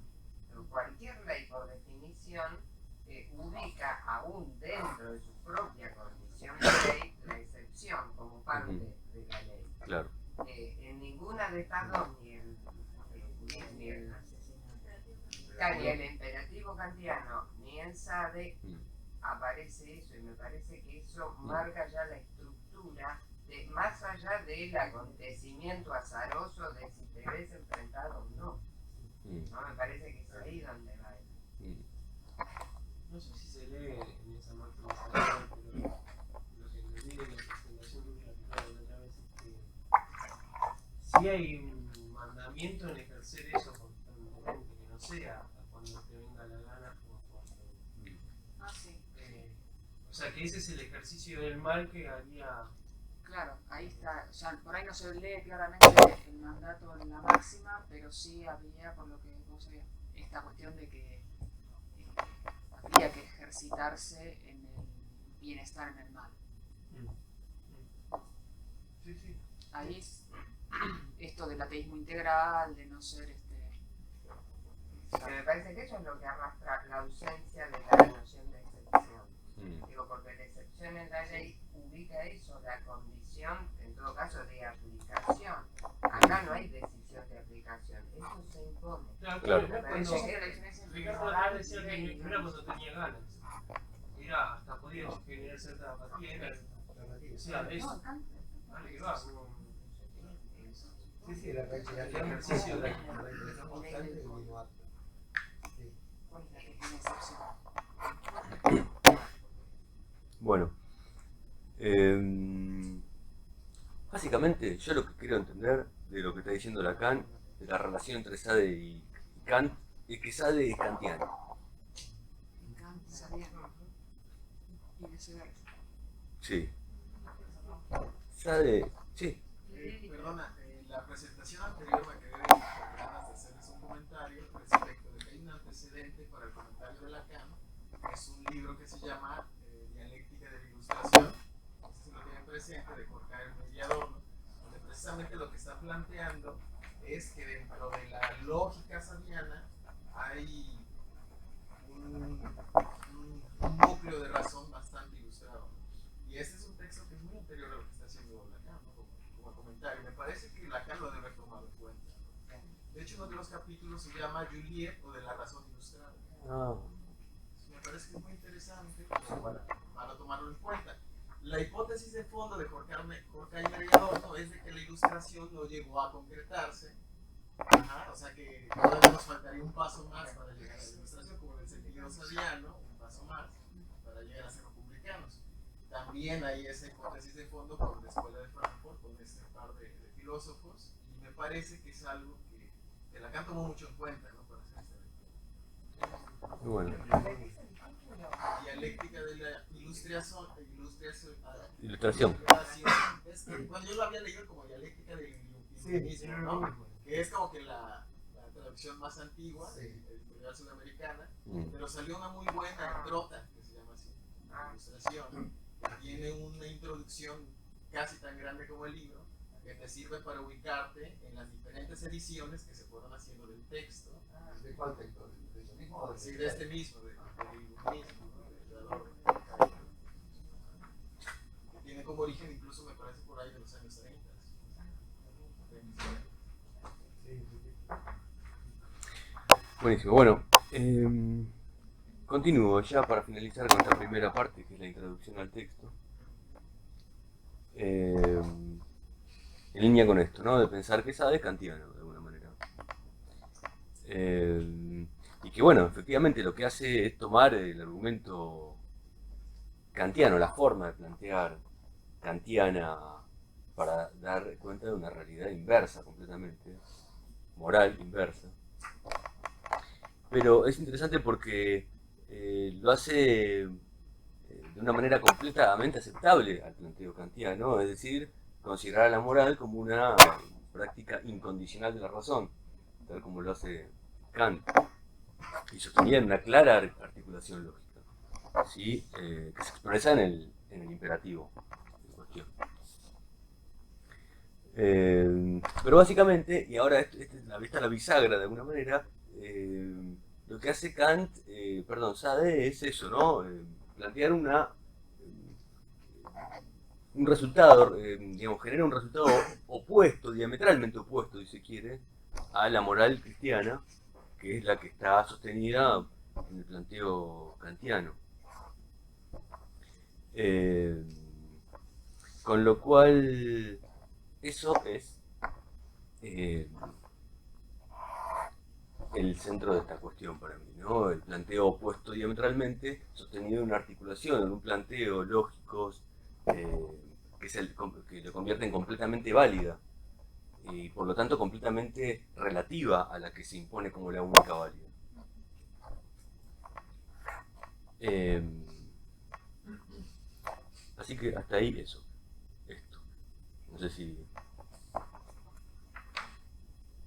Pero cualquier ley, por definición, ubica aún dentro de su propia condición de ley la excepción como parte de la ley. Claro. En ninguna de estas dos, ni el imperativo kantiano ni en Sade, aparece eso, y me parece que eso marca ya la estructura de, más allá del acontecimiento azaroso de si te ves enfrentado o no. No, me parece que es ahí donde va él. No sé si se lee en esa máxima salida, pero lo que entendí de la presentación que platicaron otra vez es que si hay un mandamiento en ejercer eso constantemente, que no sea cuando te venga la gana o cuando. Sí. O sea, que ese es el ejercicio del mal que haría. Claro, ahí está. Ya, por ahí no se lee claramente el mandato en la máxima, pero sí había, por lo que vos sabías, esta cuestión de que habría que ejercitarse en el bienestar, en el mal. Sí, sí. Ahí esto del ateísmo integral, de no ser Que me parece que eso es lo que arrastra la ausencia de la noción de excepción. Digo, porque la excepción en la ley ubica eso, la condición, en todo caso, de aplicación. Acá no hay decisión de aplicación, eso se impone. Claro. Me parece que la diferencia entre Ricardo moral decía y que ley, no era cuando tenía ganas. Era hasta podía generar cierta apatía. Era, o sea, eso. Vale, que va, no. Sí, sí, la reiteración, la reiteración constante del mismo acto. Sí. ¿Cuál es la que tiene excepción? Bueno. Básicamente, yo lo que quiero entender de lo que está diciendo Lacan, de la relación entre Sade y Kant, es que Sade es kantiano. Kant sabía. Y viceversa. Sí. Sade, sí. Perdona, la presentación anterior me quedé con ganas de hacerles un comentario respecto de que hay un antecedente para el comentario de Lacan, que es un libro que se llama Dialéctica de la Ilustración, no sé si lo tienen presente, de Jorge Mediador, donde precisamente lo que está planteando es que dentro de la lógica sadiana hay un núcleo de razón bastante ilustrado. Y ese es un texto que es muy anterior a lo que está haciendo Lacan, ¿no? como comentario. Me parece que Lacan lo debe haber tomado en cuenta. De hecho, uno de los capítulos se llama Juliet o de la razón ilustrada. Me parece que es muy interesante para tomarlo en cuenta. La hipótesis de fondo de Jorge Aymer y Adorno es de que la ilustración no llegó a concretarse. O sea que todavía nos faltaría un paso más para llegar a la ilustración, como en el sentido sadiano, un paso más para llegar a ser republicanos. También hay esa hipótesis de fondo con la Escuela de Frankfurt, con este par de filósofos, y me parece que es algo que Lacan tomó mucho en cuenta, ¿no? Para hacer esta lectura. Muy bueno. Dialéctica de la ilustración. Es que cuando yo lo había leído como dialéctica del iluminismo, ¿no? Que es como que la traducción más antigua de editorial sudamericana, pero salió una muy buena, Trota, que se llama así, ilustración, que tiene una introducción casi tan grande como el libro, que te sirve para ubicarte en las diferentes ediciones que se fueron haciendo del texto. ¿De cuál texto? ¿De ese mismo? Sí, de este mismo, del iluminismo, que tiene como origen incluso me parece por ahí de los años 30. Buenísimo. Bueno, continúo ya para finalizar con esta primera parte, que es la introducción al texto. En línea con esto, ¿no? De pensar que Sade es kantiano, de alguna manera. Y que bueno, efectivamente lo que hace es tomar el argumento kantiano, la forma de plantear kantiana para dar cuenta de una realidad inversa completamente, moral inversa. pero es interesante porque lo hace de una manera completamente aceptable al planteo kantiano, es decir, considerar a la moral como una práctica incondicional de la razón, tal como lo hace Kant, y sostenía en una clara articulación lógica, ¿sí? Que se expresa en el imperativo en cuestión. Pero básicamente, y ahora esta es la bisagra de alguna manera, lo que hace Sade es eso, ¿no? Plantear un resultado, digamos, genera un resultado opuesto, diametralmente opuesto, si se quiere, a la moral cristiana, que es la que está sostenida en el planteo kantiano. Con lo cual, eso es el centro de esta cuestión para mí, ¿no? El planteo opuesto diametralmente, sostenido en una articulación, en un planteo lógico que lo convierte en completamente válida y por lo tanto completamente relativa a la que se impone como la única válida. Así que hasta ahí eso, esto. No sé si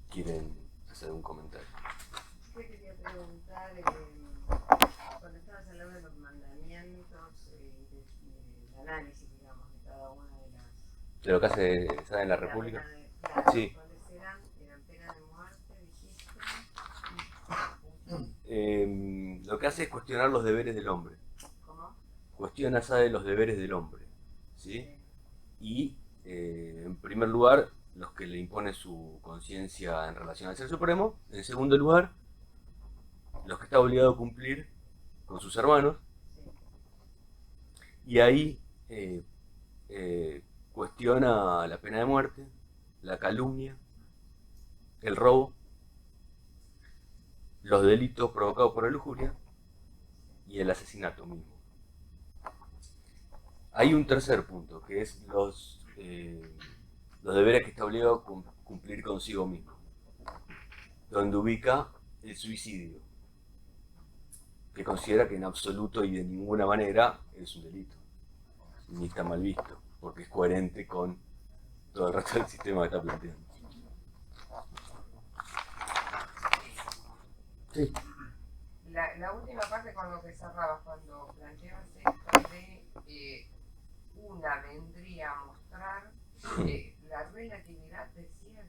quieren hacer un comentario. Te quería preguntar, cuando estabas hablando de los mandamientos, del análisis, digamos, de cada una de las... ¿De lo que hace Sade en la República? Claro, Sí. ¿cuáles eran? ¿Eran pena de muerte, dijiste? Lo que hace es cuestionar los deberes del hombre. ¿Cómo? Cuestiona Sade los deberes del hombre, ¿sí? Y, en primer lugar, los que le impone su conciencia en relación al Ser Supremo. En segundo lugar, los que está obligado a cumplir con sus hermanos. Y ahí cuestiona la pena de muerte, la calumnia, el robo, los delitos provocados por la lujuria y el asesinato mismo. Hay un tercer punto, que es los deberes que está obligado a cumplir consigo mismo, donde ubica el suicidio, que considera que en absoluto y de ninguna manera es un delito, ni está mal visto, porque es coherente con todo el resto del sistema que está planteando. Sí. La última parte con lo que cerrabas, cuando planteabas esto de una vendría a mostrar la relatividad, decías,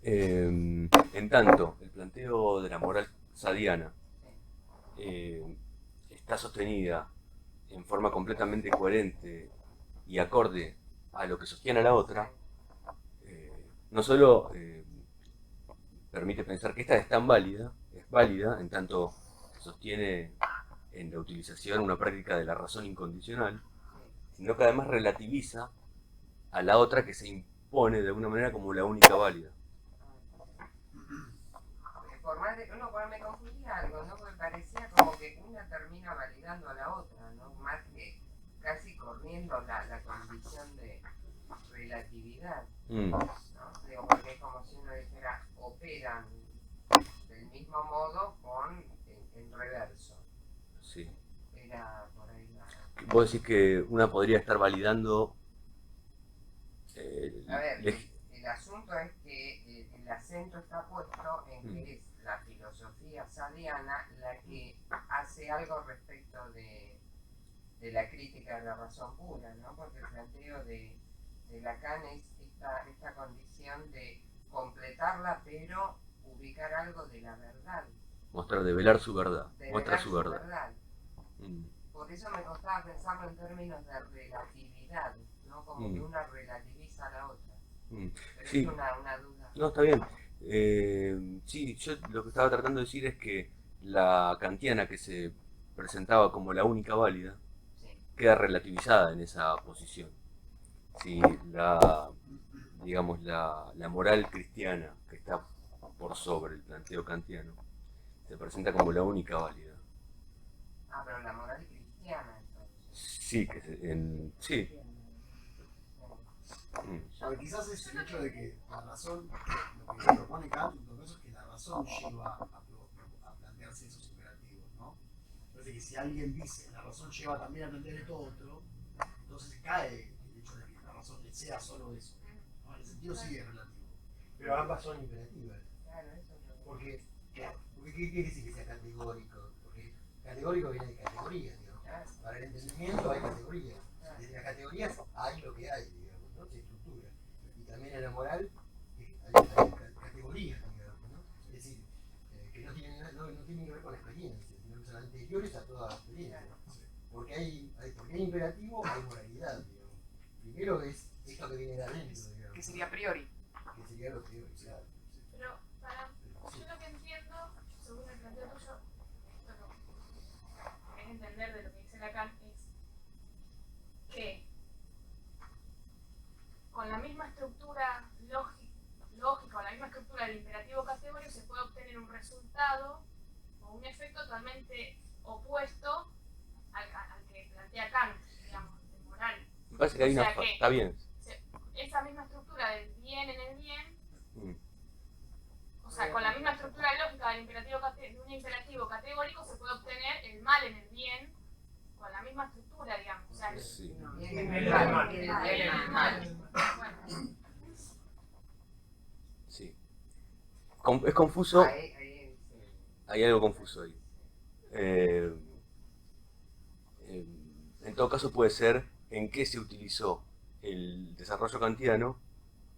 en tanto, el planteo de la moral sadiana está sostenida en forma completamente coherente y acorde a lo que sostiene a la otra, no solo permite pensar que esta es válida, en tanto sostiene en la utilización una práctica de la razón incondicional, sino que además relativiza a la otra que se impone de alguna manera como la única válida. Por más de, me confundía algo, ¿no? Porque parecía como que una termina validando a la otra, ¿no? Más que casi corriendo la condición de relatividad, ¿no? Digo, porque es como si uno dijera, operan del mismo modo en reverso. Sí. Era por ahí la... Vos decís que una podría estar validando... A ver, el asunto es que el acento está puesto en que es la filosofía sadiana la que hace algo respecto de la crítica de la razón pura, ¿no? Porque el planteo de Lacan es esta condición de completarla, pero ubicar algo de la verdad. Mostrar, develar su verdad. Muestra su verdad. Por eso me costaba pensarlo en términos de relatividad, ¿no? Como que una relativiza a la otra. Pero sí. es una duda. No, está bien. Sí, yo lo que estaba tratando de decir es que la kantiana que se presentaba como la única válida queda relativizada en esa posición. Sí, digamos, la moral cristiana que está por sobre el planteo kantiano se presenta como la única válida. Ah, pero la moral cristiana entonces. Sí, sí. Porque quizás es el hecho de que la razón, lo que propone Kant en todo caso es que la razón lleva a plantearse esos imperativos, ¿no? Entonces que si alguien dice la razón lleva también a plantear esto otro, entonces cae el hecho de que la razón sea solo eso, ¿no? En ese sentido sí es relativo. Pero ambas son imperativas. Porque ¿qué quiere decir que sea categórico? Porque categórico viene de categorías, digamos. Para el entendimiento hay categorías. Desde las categorías hay lo que hay, digamos, ¿no? Se estructura. Y también en la moral hay categorías, digamos, ¿no? Es decir, que no tienen que ver con la experiencia, sino que son anteriores a toda la experiencia. Porque hay imperativo, hay moralidad, digamos. Primero es esto que viene de adentro, digamos. Que sería a priori. Que sería lo priori, claro. Pero yo lo que entiendo, según el planteo tuyo, es entender de lo que dice Lacan, es que con la misma estructura lógica, con la misma estructura del imperativo categórico, se puede obtener un resultado o un efecto totalmente opuesto al que plantea Kant, digamos, de moral. Me parece que hay una... Está bien. Esa misma estructura del bien en el bien, o sea, con la misma estructura lógica del de un imperativo categórico se puede obtener el mal en el bien con la misma estructura, digamos. O sea, Sí. Sí. Es confuso. Hay algo confuso ahí. En todo caso puede ser en qué se utilizó el desarrollo kantiano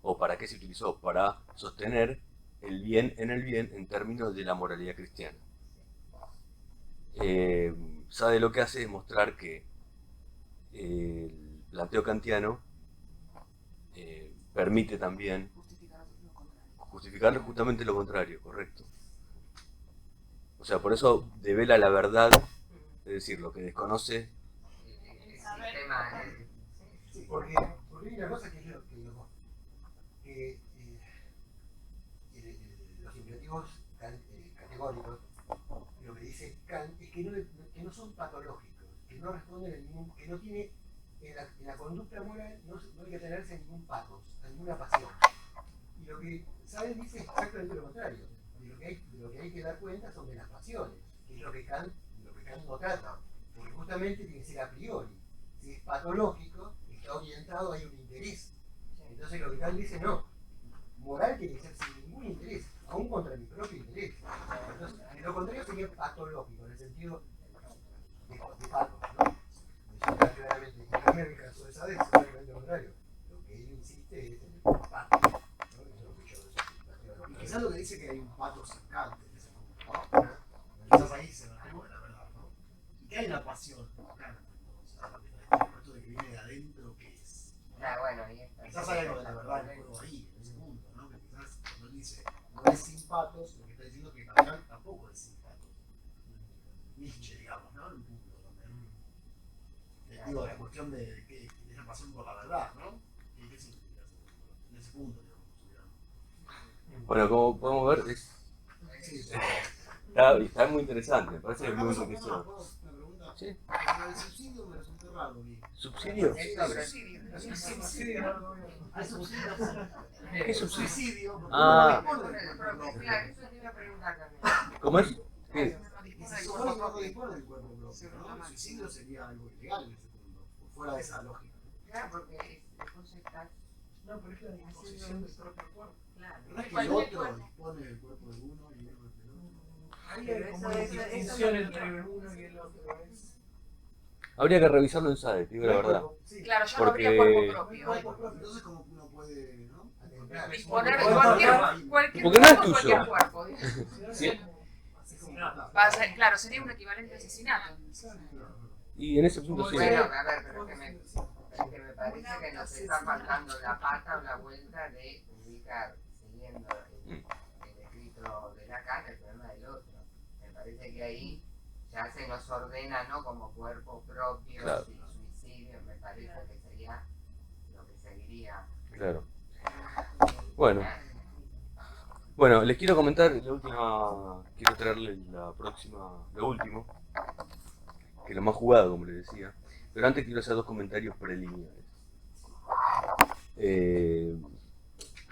o para qué se utilizó, para sostener el bien en términos de la moralidad cristiana. Sade lo que hace es mostrar que el planteo kantiano permite también justificar justamente lo contrario, correcto. O sea, por eso devela la verdad, es decir, lo que desconoce. Sí, porque hay una cosa que yo que los imperativos categóricos, lo que dice Kant es que no son patológicos, que no responden a ningún, que no tiene en la conducta moral no hay que tenerse ningún pathos, a ninguna pasión. Y lo que Sade dice es exactamente lo contrario. De lo que hay que dar cuenta son de las pasiones, que es lo que Kant no trata, porque justamente tiene que ser a priori. Si es patológico, está orientado, hay un interés. Entonces lo que Kant dice, no, moral tiene que ser sin ningún interés, aún contra mi propio interés. Entonces, lo contrario sería patológico, en el sentido de patos, ¿no? Eso está claramente, en cambio en el caso de Sade es exactamente lo contrario. Lo que él insiste es en el pato, ¿no? Eso es lo que yo y quizás lo que dice que hay un pato Kant en ese punto, ¿no? Quizás ahí se da algo de la verdad, ¿no? Y que hay una pasión, Kant, esto de que viene de adentro, ¿qué es? Quizás hay algo de la verdad en el juego ahí, en ese punto, ¿no? Que quizás cuando él dice no es sin patos, lo que está diciendo es que Kant tampoco es sin patos. Nietzsche, digamos, ¿no? En un punto también. Digo, la cuestión de esa pasión por la verdad, ¿no? ¿Qué significa eso? En ese punto, digamos. Bueno, como podemos ver, está muy interesante, me parece que es muy enriquecedor. Una pregunta. ¿Sí? El subsidio me resultó raro. ¿Subsidio? ¿Qué subsidio? Ah. ¿Cómo es? ¿Qué? Se supone que no dispone del cuerpo propio, ¿no? El suicidio sería algo ilegal en ese punto, fuera de esa lógica. Claro, porque después estás. No, pero es la disposición del propio cuerpo. Claro. No es que el otro dispone del cuerpo de uno y el otro del otro. Ahí hay como una distinción entre el uno y el otro. Habría que revisarlo en Sade, te digo la verdad. Claro, ya Porque- no habría cuerpo propio. Entonces, como uno puede, ¿no? Disponer de cualquier Porque no es cuerpo, tuyo. cualquier cuerpo. Sí. Claro, sería un equivalente a asesinato. Y en ese punto sí. Bueno, a ver, pero que me parece que nos está faltando la pata o la vuelta de ubicar, siguiendo el escrito de Lacan, el problema del otro. Me parece que ahí ya se nos ordena, ¿no? Como cuerpo propio, Claro. sin suicidio, me parece que sería lo que seguiría. Claro. Bueno, les quiero comentar quiero traerles lo último, que es lo más jugado, como les decía. Pero antes quiero hacer dos comentarios preliminares.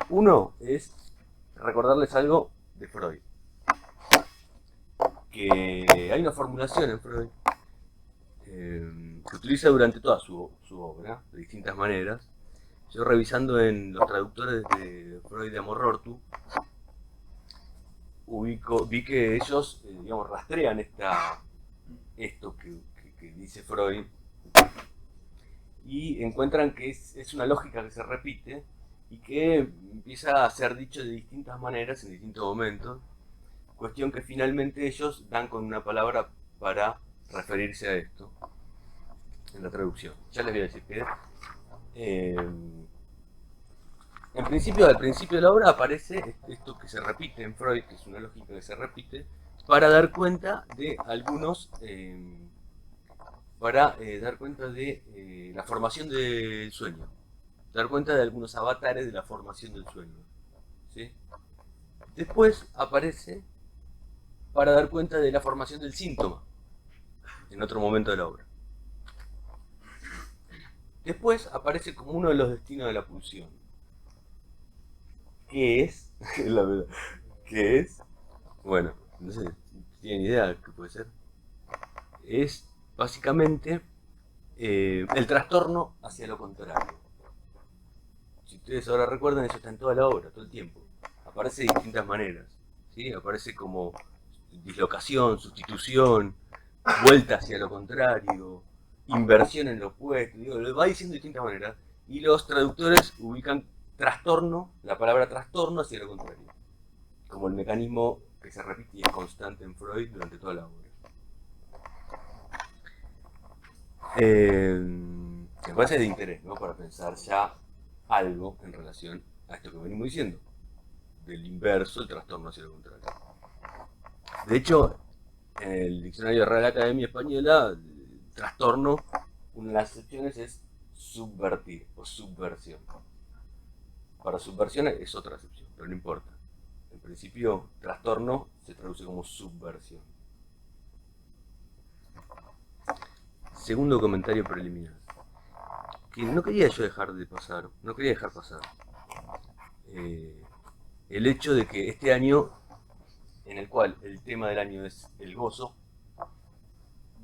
Uno es recordarles algo de Freud. Que hay una formulación en Freud que utiliza durante toda su obra, de distintas maneras. Yo revisando en los traductores de Freud de Amor-Rortu, vi que ellos, digamos, rastrean esto que dice Freud y encuentran que es una lógica que se repite y que empieza a ser dicho de distintas maneras en distintos momentos, cuestión que finalmente ellos dan con una palabra para referirse a esto en la traducción. Ya les voy a decir que al principio de la obra aparece esto que se repite en Freud, que es una lógica que se repite, para dar cuenta de algunos, dar cuenta de la formación del sueño, dar cuenta de algunos avatares de la formación del sueño, ¿sí? Después aparece para dar cuenta de la formación del síntoma, en otro momento de la obra. Después aparece como uno de los destinos de la pulsión. ¿Qué es? La verdad. ¿Qué es? Bueno, no sé, ¿tienen idea de qué puede ser? Es básicamente el trastorno hacia lo contrario. Si ustedes ahora recuerdan, eso está en toda la obra, todo el tiempo. Aparece de distintas maneras, ¿sí? Aparece como dislocación, sustitución, vuelta hacia lo contrario, inversión en lo opuesto, lo va diciendo de distintas maneras. Y los traductores ubican trastorno, la palabra trastorno hacia lo contrario, como el mecanismo que se repite y es constante en Freud durante toda la obra. Me parece de interés, ¿no? Para pensar ya algo en relación a esto que venimos diciendo, del inverso, el trastorno hacia lo contrario. De hecho, en el diccionario de Real Academia Española, trastorno, una de las acepciones es subvertir o subversión. Para subversión es otra acepción, pero no importa. En principio, trastorno se traduce como subversión. Segundo comentario preliminar, que no quería yo dejar pasar. El hecho de que este año, en el cual el tema del año es el gozo,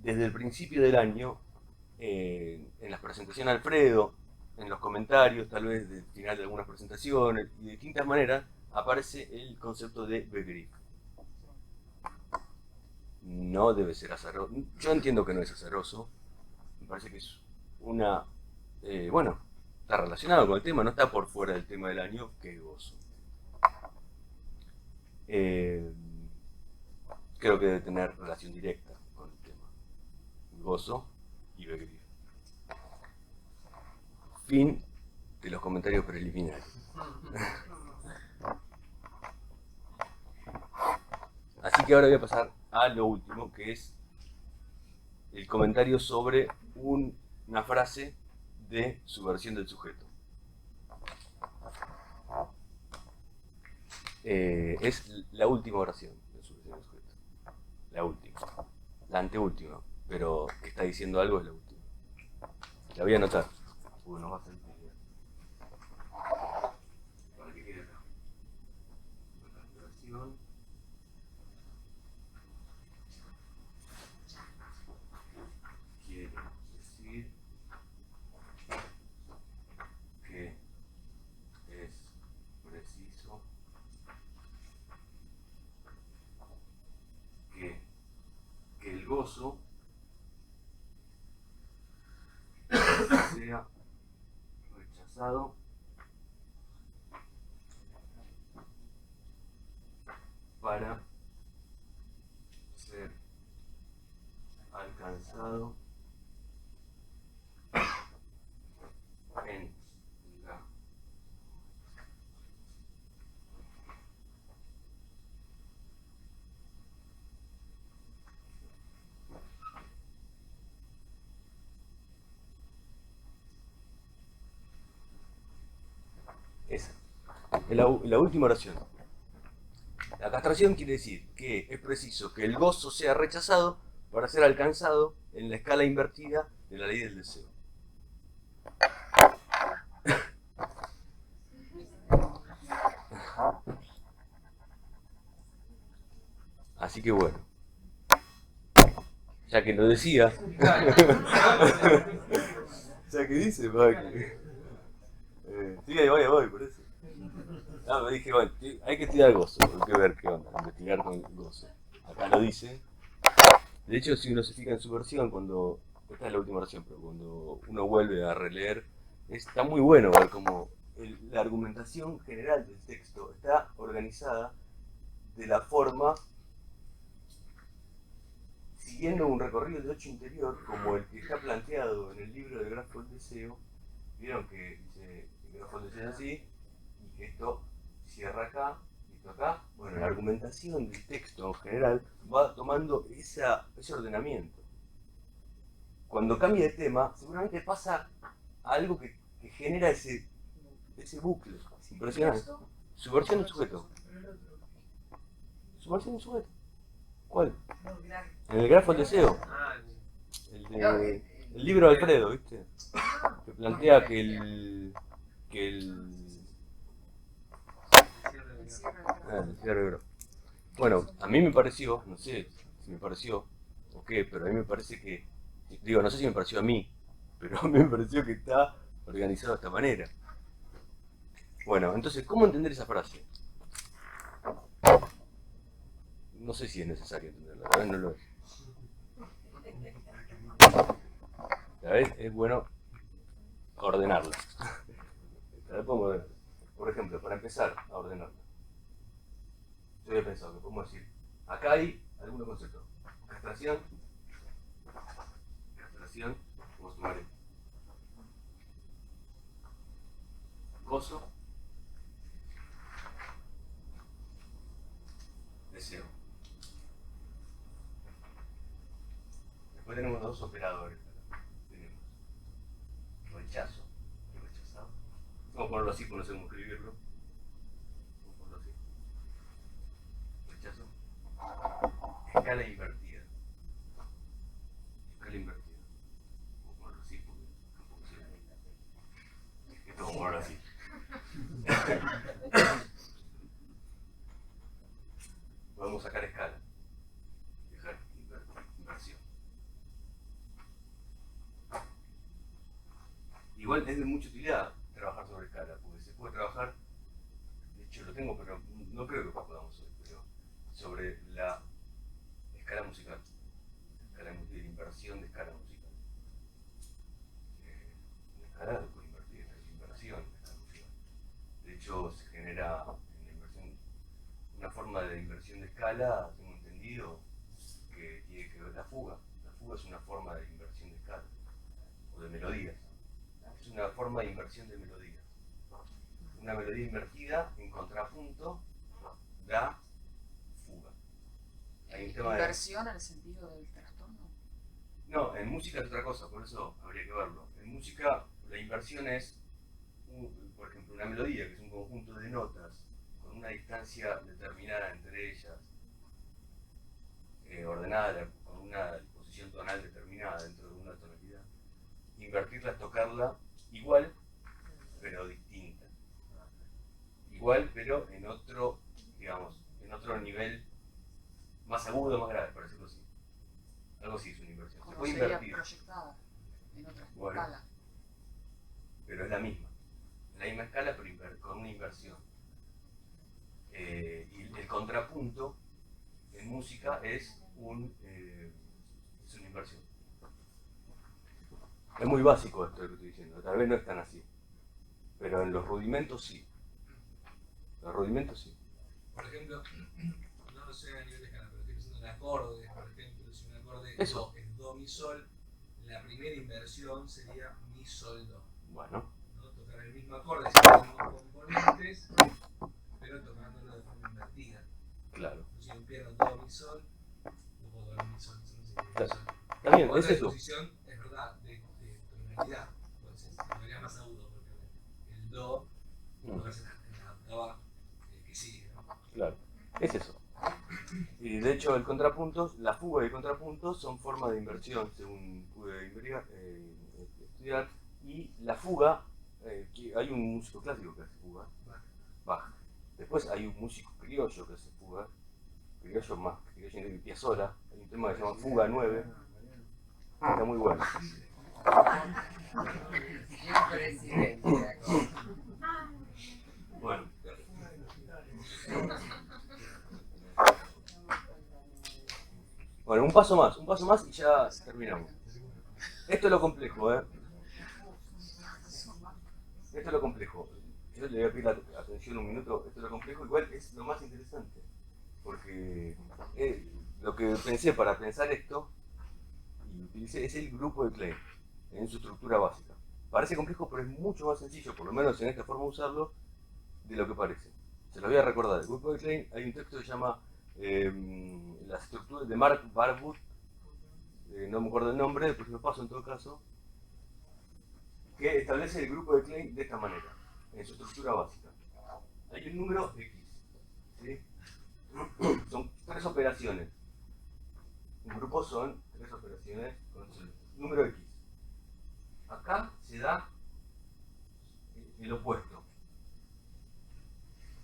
desde el principio del año, en las presentaciones de Alfredo, en los comentarios, tal vez del final de algunas presentaciones, y de distintas maneras, aparece el concepto de Begriff. No debe ser azaroso. Yo entiendo que no es azaroso. Me parece que es una... bueno, está relacionado con el tema, no está por fuera del tema del año, que es gozo. Creo que debe tener relación directa con el tema. Gozo y Begriff. Fin de los comentarios preliminares. Así que ahora voy a pasar a lo último, que es el comentario sobre una frase de subversión del sujeto. Es la última oración de subversión del sujeto. La última. La anteúltima. Pero que está diciendo algo es la última. La voy a anotar. No va a ser para que quede acá. La oración. Quiere decir que es preciso que el gozo sea rechazado para ser alcanzado en la esa. La última oración. La castración quiere decir que es preciso que el gozo sea rechazado para ser alcanzado en la escala invertida de la ley del deseo. Así que bueno, ya que lo decía, ya que dice, va que... sí, ahí voy, por eso. Me dije, bueno, hay que estudiar gozo, hay que ver qué onda, investigar con gozo. Acá lo dice. De hecho, si uno se fija en su versión, cuando... Esta es la última versión, pero cuando uno vuelve a releer, está muy bueno ver cómo la argumentación general del texto está organizada de la forma siguiendo un recorrido de ocho interior como el que está planteado en el libro de Grafo el Deseo. Vieron que dice el Grafo el Deseo es así y que esto cierra acá y esto acá. Bueno, la argumentación del texto en general va tomando ese ordenamiento. Cuando cambia de tema, seguramente pasa algo que genera ese bucle. Es impresionante. Su versión en sujeto. Su versión en sujeto. ¿Cuál? En el Grafo del Deseo. El libro de Alfredo, ¿viste? Que plantea que el cierre de Grafo. Bueno, a mí me pareció, no sé si me pareció o qué, pero a mí me parece que, digo, no sé si me pareció a mí, pero a mí me pareció que está organizado de esta manera. Bueno, entonces, ¿cómo entender esa frase? No sé si es necesario entenderla, la verdad no lo es. La vez es bueno ordenarla. La vez podemos ver. Por ejemplo, para empezar a ordenarla. Yo había pensado que podemos decir, acá hay algunos conceptos. Castración, vamos a tomar esto. Gozo, deseo. Después tenemos dos operadores. Tenemos rechazo y rechazado. Vamos a ponerlo así, porque no sé cómo escribirlo. Vamos a ponerlo así. Rechazo. Escala invertida. Escala invertida. Vamos a ponerlo así, porque tampoco se ve. Esto vamos a ponerlo así. Podemos sacar escala. Dejar inversión. Igual es de mucha utilidad trabajar sobre escala, porque se puede trabajar, de hecho lo tengo, pero no creo que podamos hoy, pero sobre la escala musical, de la inversión de escala musical. La escala se puede invertir, es inversión de escala musical. De hecho se genera en la inversión, una forma de inversión de escala, tengo entendido, que tiene que ver la fuga. La fuga es una forma de inversión de escala, o de melodías. Es una forma de inversión de melodías. Una melodía invertida en contrapunto da fuga. Hay un tema ¿Inversión en el sentido del trastorno? No, en música es otra cosa, por eso habría que verlo. En música la inversión es, por ejemplo, una melodía, que es un conjunto de notas con una distancia determinada entre ellas, ordenada con una disposición tonal determinada dentro de una tonalidad. Invertirla es tocarla igual, pero distinta. Igual, pero en otro, digamos, en otro nivel más agudo, más grave, por decirlo así. Algo así es una inversión. Se puede invertir. Proyectada en otra escala. Pero es la misma escala, pero con una inversión. Y el contrapunto en música es una inversión. Es muy básico esto que estoy diciendo, tal vez no es tan así, pero en los rudimentos sí. Los rudimentos sí. Por ejemplo, no lo sé a nivel de escala, pero estoy pensando en acordes, por ejemplo, si un acorde es do, mi, sol, la primera inversión sería mi, sol, do. Bueno. ¿No? Tocar el mismo acorde, sin los mismos componentes, pero tocándolo de forma invertida. Claro. Si un piano do, mi, sol, no puedo tocar mi, sol, no sé claro. Sol. Está bien, otra es eso. disposición, es verdad, de tonalidad. Entonces, tonalidad más agudo, porque el do, tocas en la octava que sigue, ¿no? Claro, es eso. Y de hecho el contrapunto, la fuga y el contrapunto son formas de inversión, según pude estudiar. Y la fuga, hay un músico clásico que hace fuga, Bach. Después hay un músico criollo que hace fuga, criollo más criollo de Piazzolla, hay un tema que se llama Fuga 9, está muy bueno. Bien presidente la cosa. Bueno. Bueno, un paso más y ya terminamos. Esto es lo complejo, ¿eh? Esto es lo complejo. Yo le voy a pedir la atención un minuto. Esto es lo complejo, igual es lo más interesante. Porque lo que pensé para pensar esto, y utilicé, es el grupo de Klein en su estructura básica. Parece complejo, pero es mucho más sencillo, por lo menos en esta forma de usarlo, de lo que parece. Se lo voy a recordar. El grupo de Klein, hay un texto que se llama Las estructuras de Mark Barwood, no me acuerdo el nombre, después lo paso en todo caso, que establece el grupo de Klein de esta manera, en su estructura básica. Hay un número X, ¿sí? Son 3 operaciones. Un grupo son 3 operaciones con el número X. Acá se da el opuesto.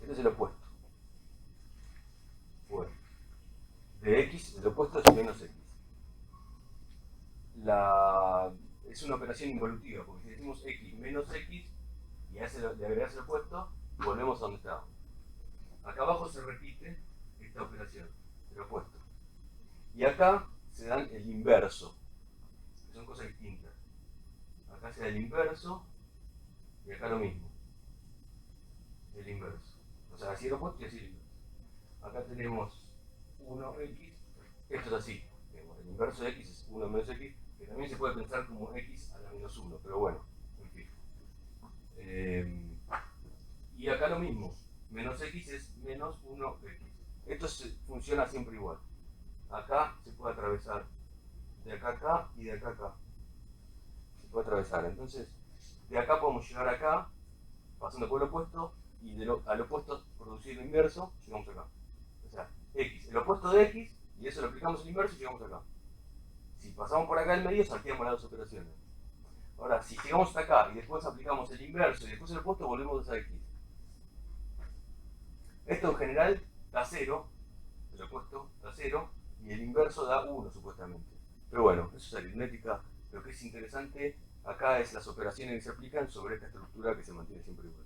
Este es el opuesto. Bueno, de X, el opuesto es menos X. Es una operación involutiva, porque si decimos X menos X y le agregas el opuesto, volvemos a donde estábamos. Acá abajo se repite esta operación, el opuesto. Y acá se dan el inverso, que son cosas distintas. Acá se da el inverso y acá lo mismo. El inverso. O sea, así el opuesto y así el inverso. Acá tenemos 1x, esto es así. El inverso de x es 1 menos x, que también se puede pensar como x a la menos 1, pero bueno, en fin. Y acá lo mismo, menos x es menos 1x. Esto funciona siempre igual. Acá se puede atravesar de acá a acá y de acá a acá. Se puede atravesar. Entonces, de acá podemos llegar acá, pasando por el opuesto, y al opuesto producir el inverso, llegamos acá. O sea, x, el opuesto de x, y eso lo aplicamos al inverso y llegamos acá. Si pasamos por acá en medio, salteamos las 2 operaciones. Ahora, si llegamos hasta acá y después aplicamos el inverso y después el opuesto, volvemos a x. Esto en general da 0, el opuesto da 0, y el inverso da 1 supuestamente. Pero bueno, eso es aritmética. Lo que es interesante acá es las operaciones que se aplican sobre esta estructura que se mantiene siempre igual.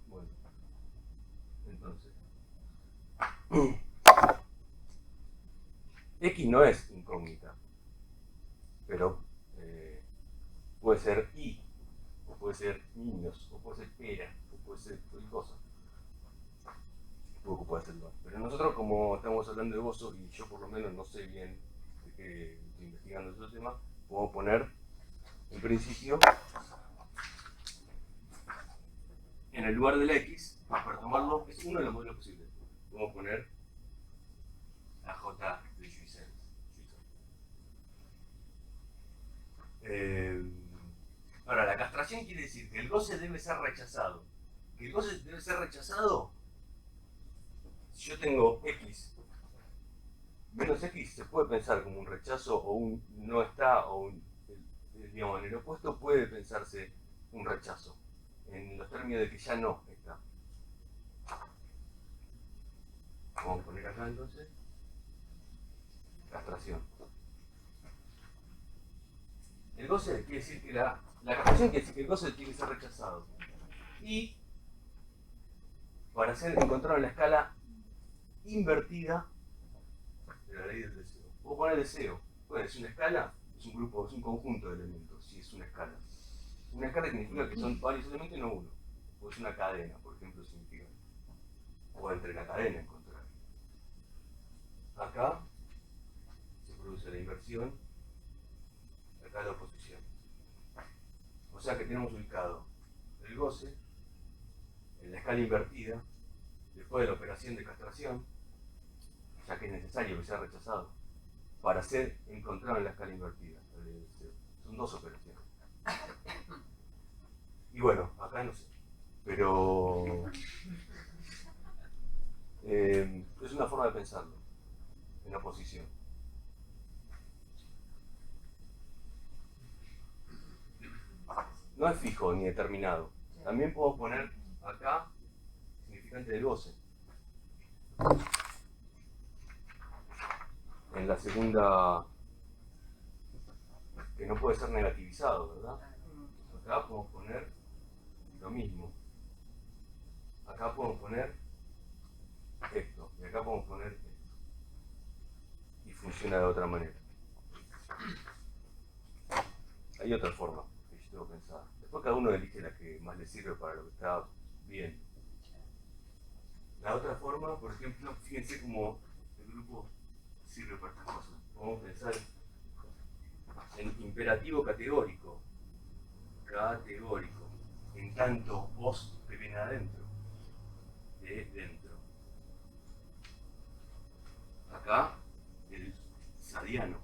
Bueno, entonces X no es incógnita, pero puede ser Y, o puede ser niños, o puede ser pera, o puede ser cualquier cosa. Poco puede ser igual. Pero nosotros, como estamos hablando de gozo, y yo por lo menos no sé bien de qué estoy investigando ese tema, podemos poner en principio en el lugar de la X, para tomarlo, es uno de los modelos posibles. Podemos poner la J de Juicer. Ahora, la castración quiere decir que el goce debe ser rechazado. Que el goce debe ser rechazado, si yo tengo X menos X, se puede pensar como un rechazo o un no está, o digamos, en el opuesto puede pensarse un rechazo, en los términos de que ya no está. Vamos a poner acá entonces castración. El goce quiere decir que la castración quiere decir que el goce tiene que ser rechazado. Y para ser encontrado en la escala invertida de la ley del deseo. Puedo poner deseo. Bueno, es una escala, es un grupo, es un conjunto de elementos, si es una escala. Una escala significa que son varios elementos y no uno. O es una cadena, por ejemplo, significa. O entre la cadena encontrar. Acá se produce la inversión, acá la oposición. O sea que tenemos ubicado el goce en la escala invertida, después de la operación de castración, ya que es necesario que sea rechazado, para ser encontrado en la escala invertida. Son 2 operaciones. Y bueno, acá no sé, pero es una forma de pensarlo, en oposición. No es fijo ni determinado. También puedo poner acá frente del goce. En la segunda, que no puede ser negativizado, ¿verdad? Acá podemos poner lo mismo. Acá podemos poner esto, y acá podemos poner esto. Y funciona de otra manera. Hay otra forma que yo tengo pensada. Después cada uno elige la que más le sirve para lo que está bien. La otra forma, por ejemplo, fíjense cómo el grupo sirve para estas cosas. Podemos pensar en imperativo categórico. Categórico. En tanto os que viene adentro. De dentro. Acá el sadiano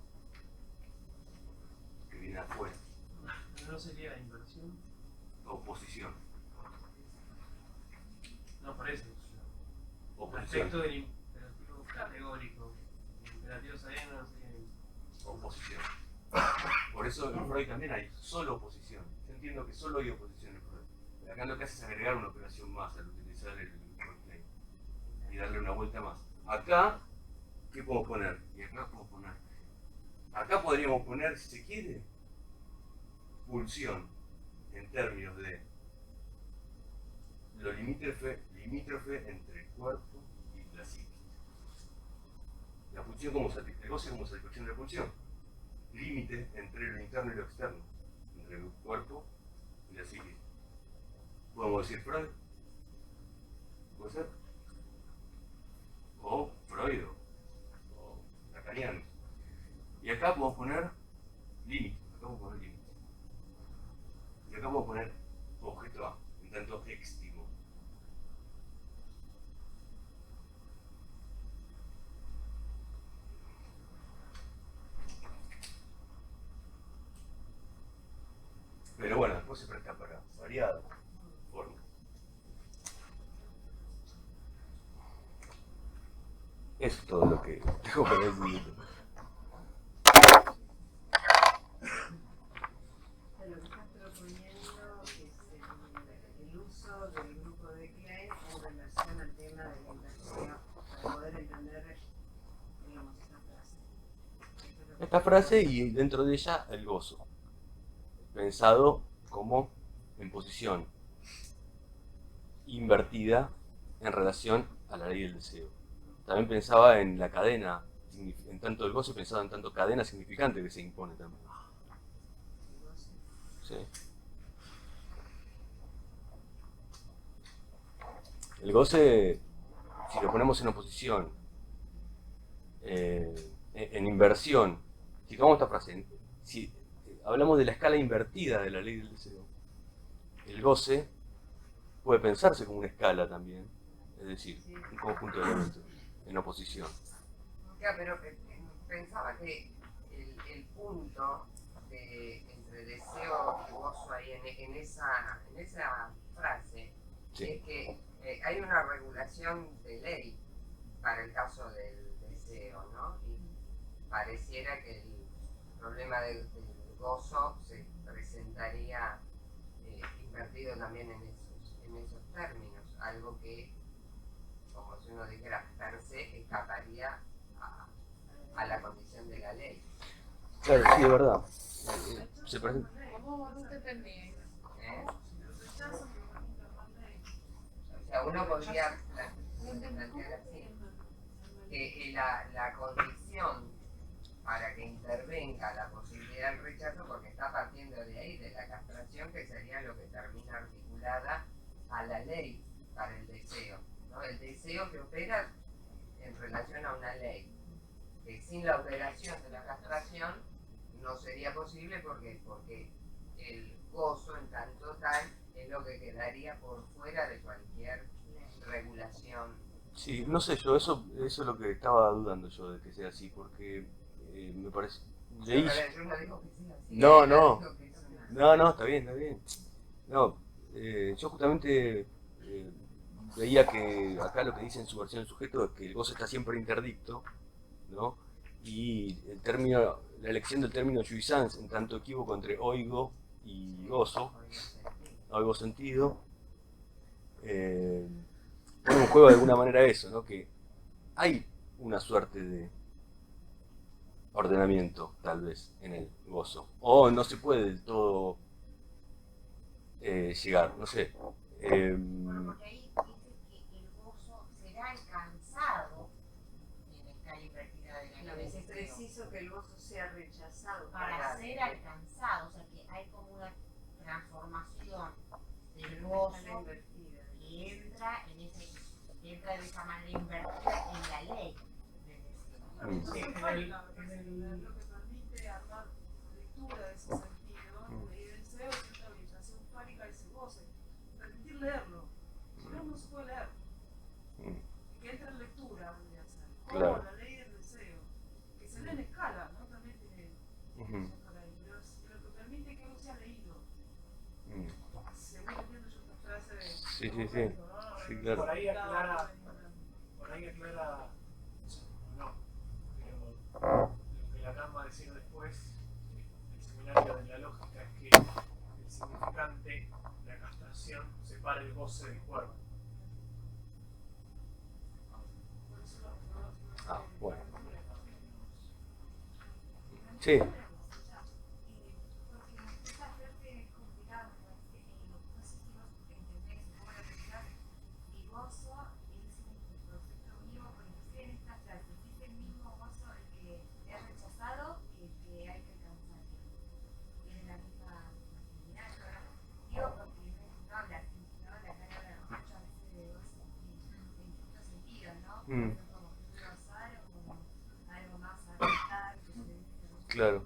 que viene afuera. ¿No sería la inversión? Oposición. No, por eso. Oposición. Respecto del imperativo categórico. El imperativo sadiano no sería Oposición. Por eso en Freud también hay solo oposición. Yo entiendo que solo hay oposición en Freud. Acá lo que hace es agregar una operación más al utilizar el roleplay y darle una vuelta más. Acá, ¿qué podemos poner? Y acá podemos poner. Acá podríamos poner, si se quiere, pulsión en términos de lo limítrofe entre el cuerpo y la psique. La pulsión como el goce como satisfacción de la pulsión. Límite entre lo interno y lo externo, entre el cuerpo y la psique. Podemos decir Freud, puede ser, o Freud, o Lacaniano. Y acá podemos poner límite, acá podemos poner límite. Y acá podemos poner objeto A, en tanto éxtimo. Pero bueno, después se presta para variadas formas. Eso es todo lo que tengo para decir. Lo que estás proponiendo es el uso del grupo de Klein en relación al tema de la inversión para poder entender, digamos, esta frase. Esta frase y dentro de ella el gozo, pensado como en posición invertida en relación a la ley del deseo. También pensaba en la cadena, en tanto el goce pensaba en tanto cadena significante que se impone también. ¿Sí? El goce, si lo ponemos en oposición, en inversión, si tomamos esta frase, si hablamos de la escala invertida de la ley del deseo, el goce puede pensarse como una escala también, es decir, un conjunto de elementos en oposición. Claro, pero pensaba que el punto entre deseo y gozo ahí en esa frase Sí. es que hay una regulación de ley para el caso del deseo, ¿no? Y pareciera que el problema del gozo se presentaría invertido también en esos términos, algo que, como si uno dijera, per se escaparía a la condición de la ley. Claro, sí, es verdad. Se presenta. ¿Cómo no te entendí? ¿Eh? O sea, uno podría plantear así, que la condición para que intervenga la posibilidad del rechazo, porque está partiendo de ahí, de la castración, que sería lo que termina articulada a la ley para el deseo, ¿no? El deseo que opera en relación a una ley, que sin la operación de la castración no sería posible porque el gozo en tanto tal es lo que quedaría por fuera de cualquier regulación. Sí, no sé yo, eso es lo que estaba dudando yo de que sea así, porque me parece... Leí... Yo no digo que sea así. No, yo no. digo que es una- No, está bien, está bien. No, yo justamente veía que acá lo que dice en su versión del sujeto es que el gozo está siempre interdicto, ¿no? Y el término, la elección del término jouissance, en tanto equívoco entre oigo y gozo, oigo sentido, pone en juego de alguna manera eso, ¿no? Que hay una suerte de ordenamiento, tal vez, en el gozo. O no se puede del todo llegar, no sé. Bueno, porque ahí dice que el gozo será alcanzado en escala invertida de la ley. Es preciso que el gozo sea rechazado Para ser alcanzado, o sea que hay como una transformación del gozo que entra de esa manera invertida en la ley del deseo. Sí, Lo que permite armar lectura de ese sentido, de deseo, es esta orientación fálica de ese goce. Permitir leerlo, si no, no se puede leer. Que entre en lectura, vendría a ser. Claro. Como la ley del deseo, que se lee en escala, ¿no? También tiene por ahí, pero lo que permite que algo sea leído. Según entiendo yo esta frase de... Sí, sí, sí. Sí, claro. Por ahí aclara, no, pero lo que Lacan va a decir después, el seminario de la lógica, es que el significante, la castración, separa el goce del cuerpo. Ah, bueno. Sí. Claro.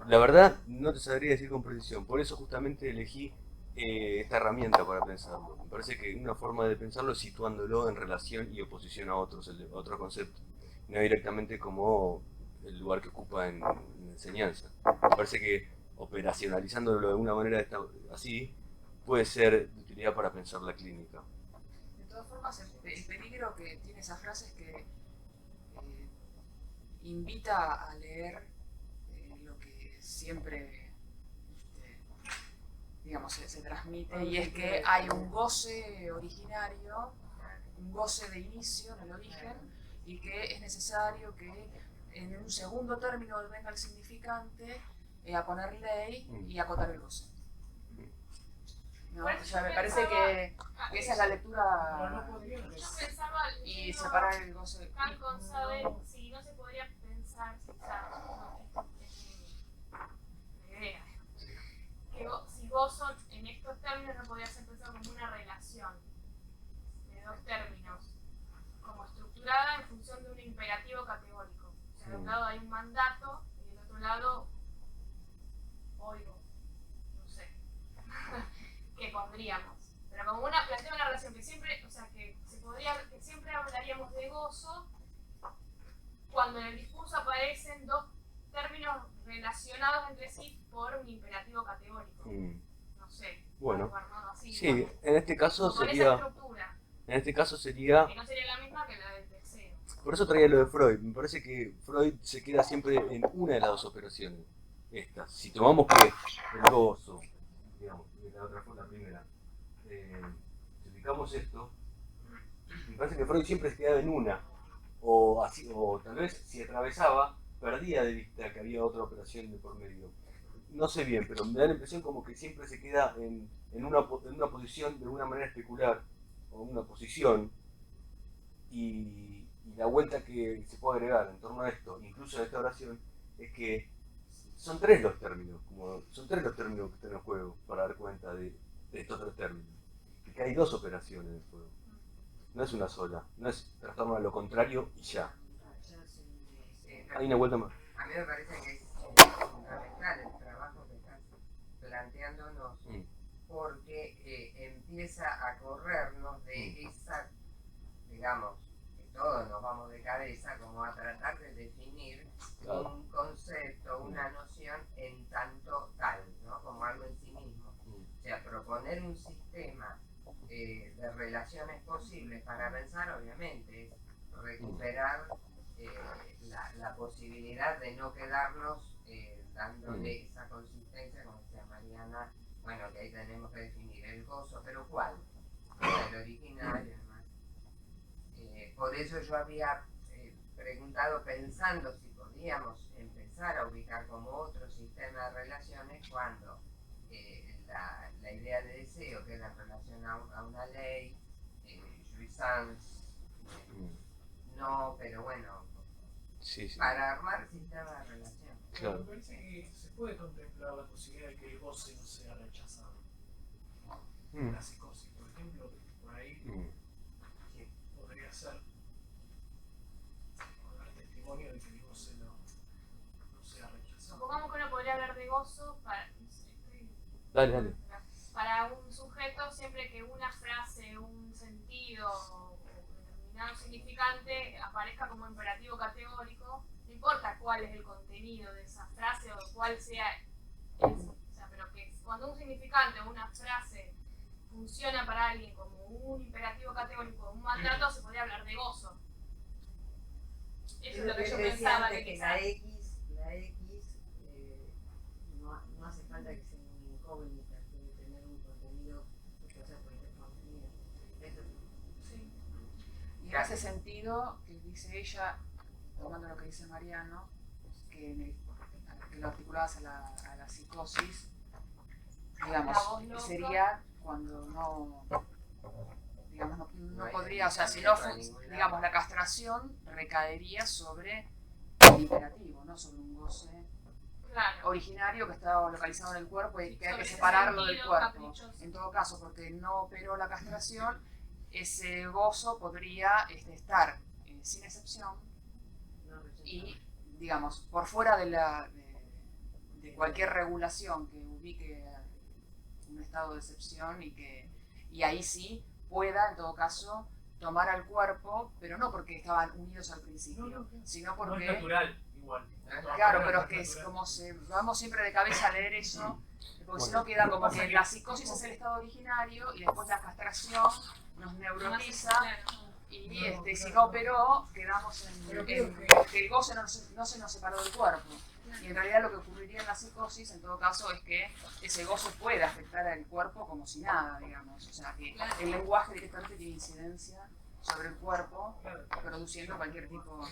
La verdad no te sabría decir con precisión, por eso justamente elegí esta herramienta para pensarlo. Me parece que una forma de pensarlo es situándolo en relación y oposición a otros conceptos, no directamente como el lugar que ocupa en enseñanza. Me parece que operacionalizándolo de alguna manera así puede ser de utilidad para pensar la clínica. De todas formas, el peligro que tiene esa frase es que invita a leer lo que siempre digamos, se transmite, y es que hay un goce originario, un goce de inicio en el origen, y que es necesario que en un segundo término venga el significante a poner ley y acotar el goce. ¿No? O sea, me parece que esa es la lectura y separar el goce. Kant con saber si no se podría pensar, que si gozo en estos términos no podría ser pensado como una relación de dos términos, como estructurada en función de un imperativo categórico. O sea, de un lado hay un mandato y del otro lado oigo, no sé, que pondríamos. Pero como plantea una relación que siempre, o sea, que siempre hablaríamos de gozo cuando en el discurso aparecen dos términos relacionados entre sí por un imperativo categórico. No sé. Bueno, así, sí, digamos. en este caso Con sería... esa estructura. En este caso sería... Que no sería la misma que la del deseo. Por eso traía lo de Freud. Me parece que Freud se queda siempre en una de las dos operaciones. Estas. Si tomamos que el gozo, digamos, la otra fue la primera, si ubicamos esto, me parece que Freud siempre se quedaba en una. O tal vez si atravesaba, perdía de vista que había otra operación de por medio. No sé bien, pero me da la impresión como que siempre se queda en una posición de alguna manera especular, o una posición, y la vuelta que se puede agregar en torno a esto, incluso en esta oración, es que son tres los términos que están en juego para dar cuenta de estos tres términos. Y que hay dos operaciones en juego. No es una sola, no es trastorno a lo contrario y ya. Hay una vuelta más. A mí me parece que es fundamental el trabajo que estás planteándonos, porque empieza a corrernos de esa, digamos, que todos nos vamos de cabeza, como a tratar de definir un concepto, una noción en tanto tal, ¿no? Como algo en sí mismo. O sea, proponer un sistema de relaciones posibles para pensar, obviamente, es recuperar la posibilidad de no quedarnos dándole esa consistencia, como decía Mariana, bueno, que ahí tenemos que definir el gozo, pero ¿cuál? El original y demás. por eso yo había preguntado pensando si podíamos empezar a ubicar como otro sistema de relaciones cuando la idea de deseo, que es la relación a una ley, jouissance, no, pero bueno, para armar sistema de relación. Claro. Me parece que se puede contemplar la posibilidad de que el goce no sea rechazado. La psicosis, por ejemplo, por ahí podría ser dar testimonio de que el goce no sea rechazado. Supongamos que uno podría hablar de gozo para un sujeto siempre que una frase, un sentido o determinado significante aparezca como imperativo categórico, no importa cuál es el contenido de esa frase o cuál sea eso. O sea, pero que cuando un significante o una frase funciona para alguien como un imperativo categórico, un mandato, se podría hablar de gozo. Eso es lo que yo pensaba que quizás la X no hace falta que sea una incógnita, puede tener un contenido, cosas por el contenido. Sí. Y en ese sentido, que dice ella, tomando lo que dice Mariano, que lo articulabas a la psicosis, digamos, sería cuando no podría, o sea, si no, digamos, la castración recaería sobre el imperativo, no sobre un goce originario que está localizado en el cuerpo y que hay que separarlo del cuerpo. En todo caso, porque no operó la castración, ese gozo podría estar sin excepción y, digamos, por fuera de cualquier regulación que ubique un estado de excepción y ahí sí pueda, en todo caso, tomar al cuerpo, pero no porque estaban unidos al principio, sino porque... No es natural, igual. Claro, pero es que es como vamos siempre de cabeza a leer eso, porque si no queda como que la psicosis es el estado originario y después la castración nos neurotiza y si no operó, quedamos en que el goce no se nos separó del cuerpo. Y en realidad lo que ocurriría en la psicosis, en todo caso, es que ese goce puede afectar al cuerpo como si nada, digamos. O sea, que el lenguaje directamente tiene incidencia sobre el cuerpo, produciendo cualquier tipo...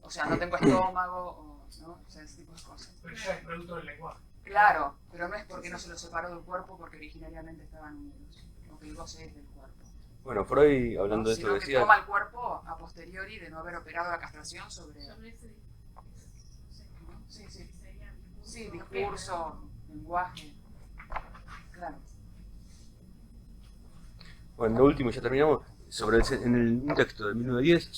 O sea, no tengo estómago, ¿no? O sea, ese tipo de cosas. Pero ya es producto del lenguaje. Claro, pero no es porque no se lo separó del cuerpo, porque originariamente estaban unidos. Porque el goce es del cuerpo. Bueno, Freud, hablando de esto, sino decía... que toma el cuerpo a posteriori de no haber operado la castración sobre ese... Sí, discurso, lenguaje. Claro. Bueno, lo último, ya terminamos. En un texto de 1910,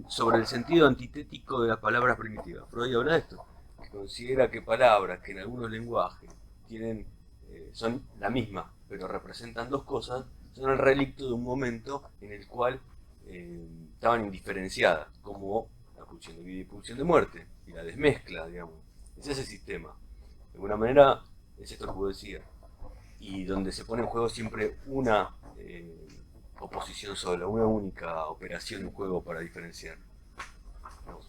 sobre el sentido antitético de las palabras primitivas. Freud habla de esto, que considera que palabras que en algunos lenguajes son la misma, pero representan dos cosas, son el relicto de un momento en el cual estaban indiferenciadas, como la pulsión de vida y pulsión de muerte, y la desmezcla, digamos. Es ese sistema. De alguna manera, es esto que vos decías. Y donde se pone en juego siempre una oposición sola, una única operación en juego para diferenciar. No.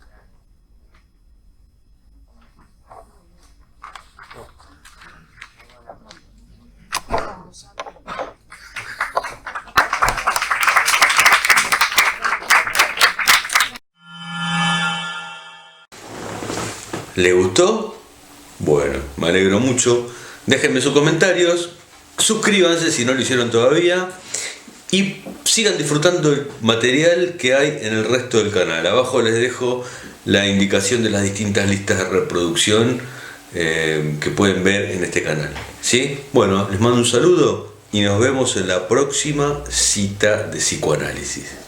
¿Le gustó? Bueno, me alegro mucho. Déjenme sus comentarios, suscríbanse si no lo hicieron todavía y sigan disfrutando el material que hay en el resto del canal. Abajo les dejo la indicación de las distintas listas de reproducción que pueden ver en este canal. ¿Sí? Bueno, les mando un saludo y nos vemos en la próxima cita de psicoanálisis.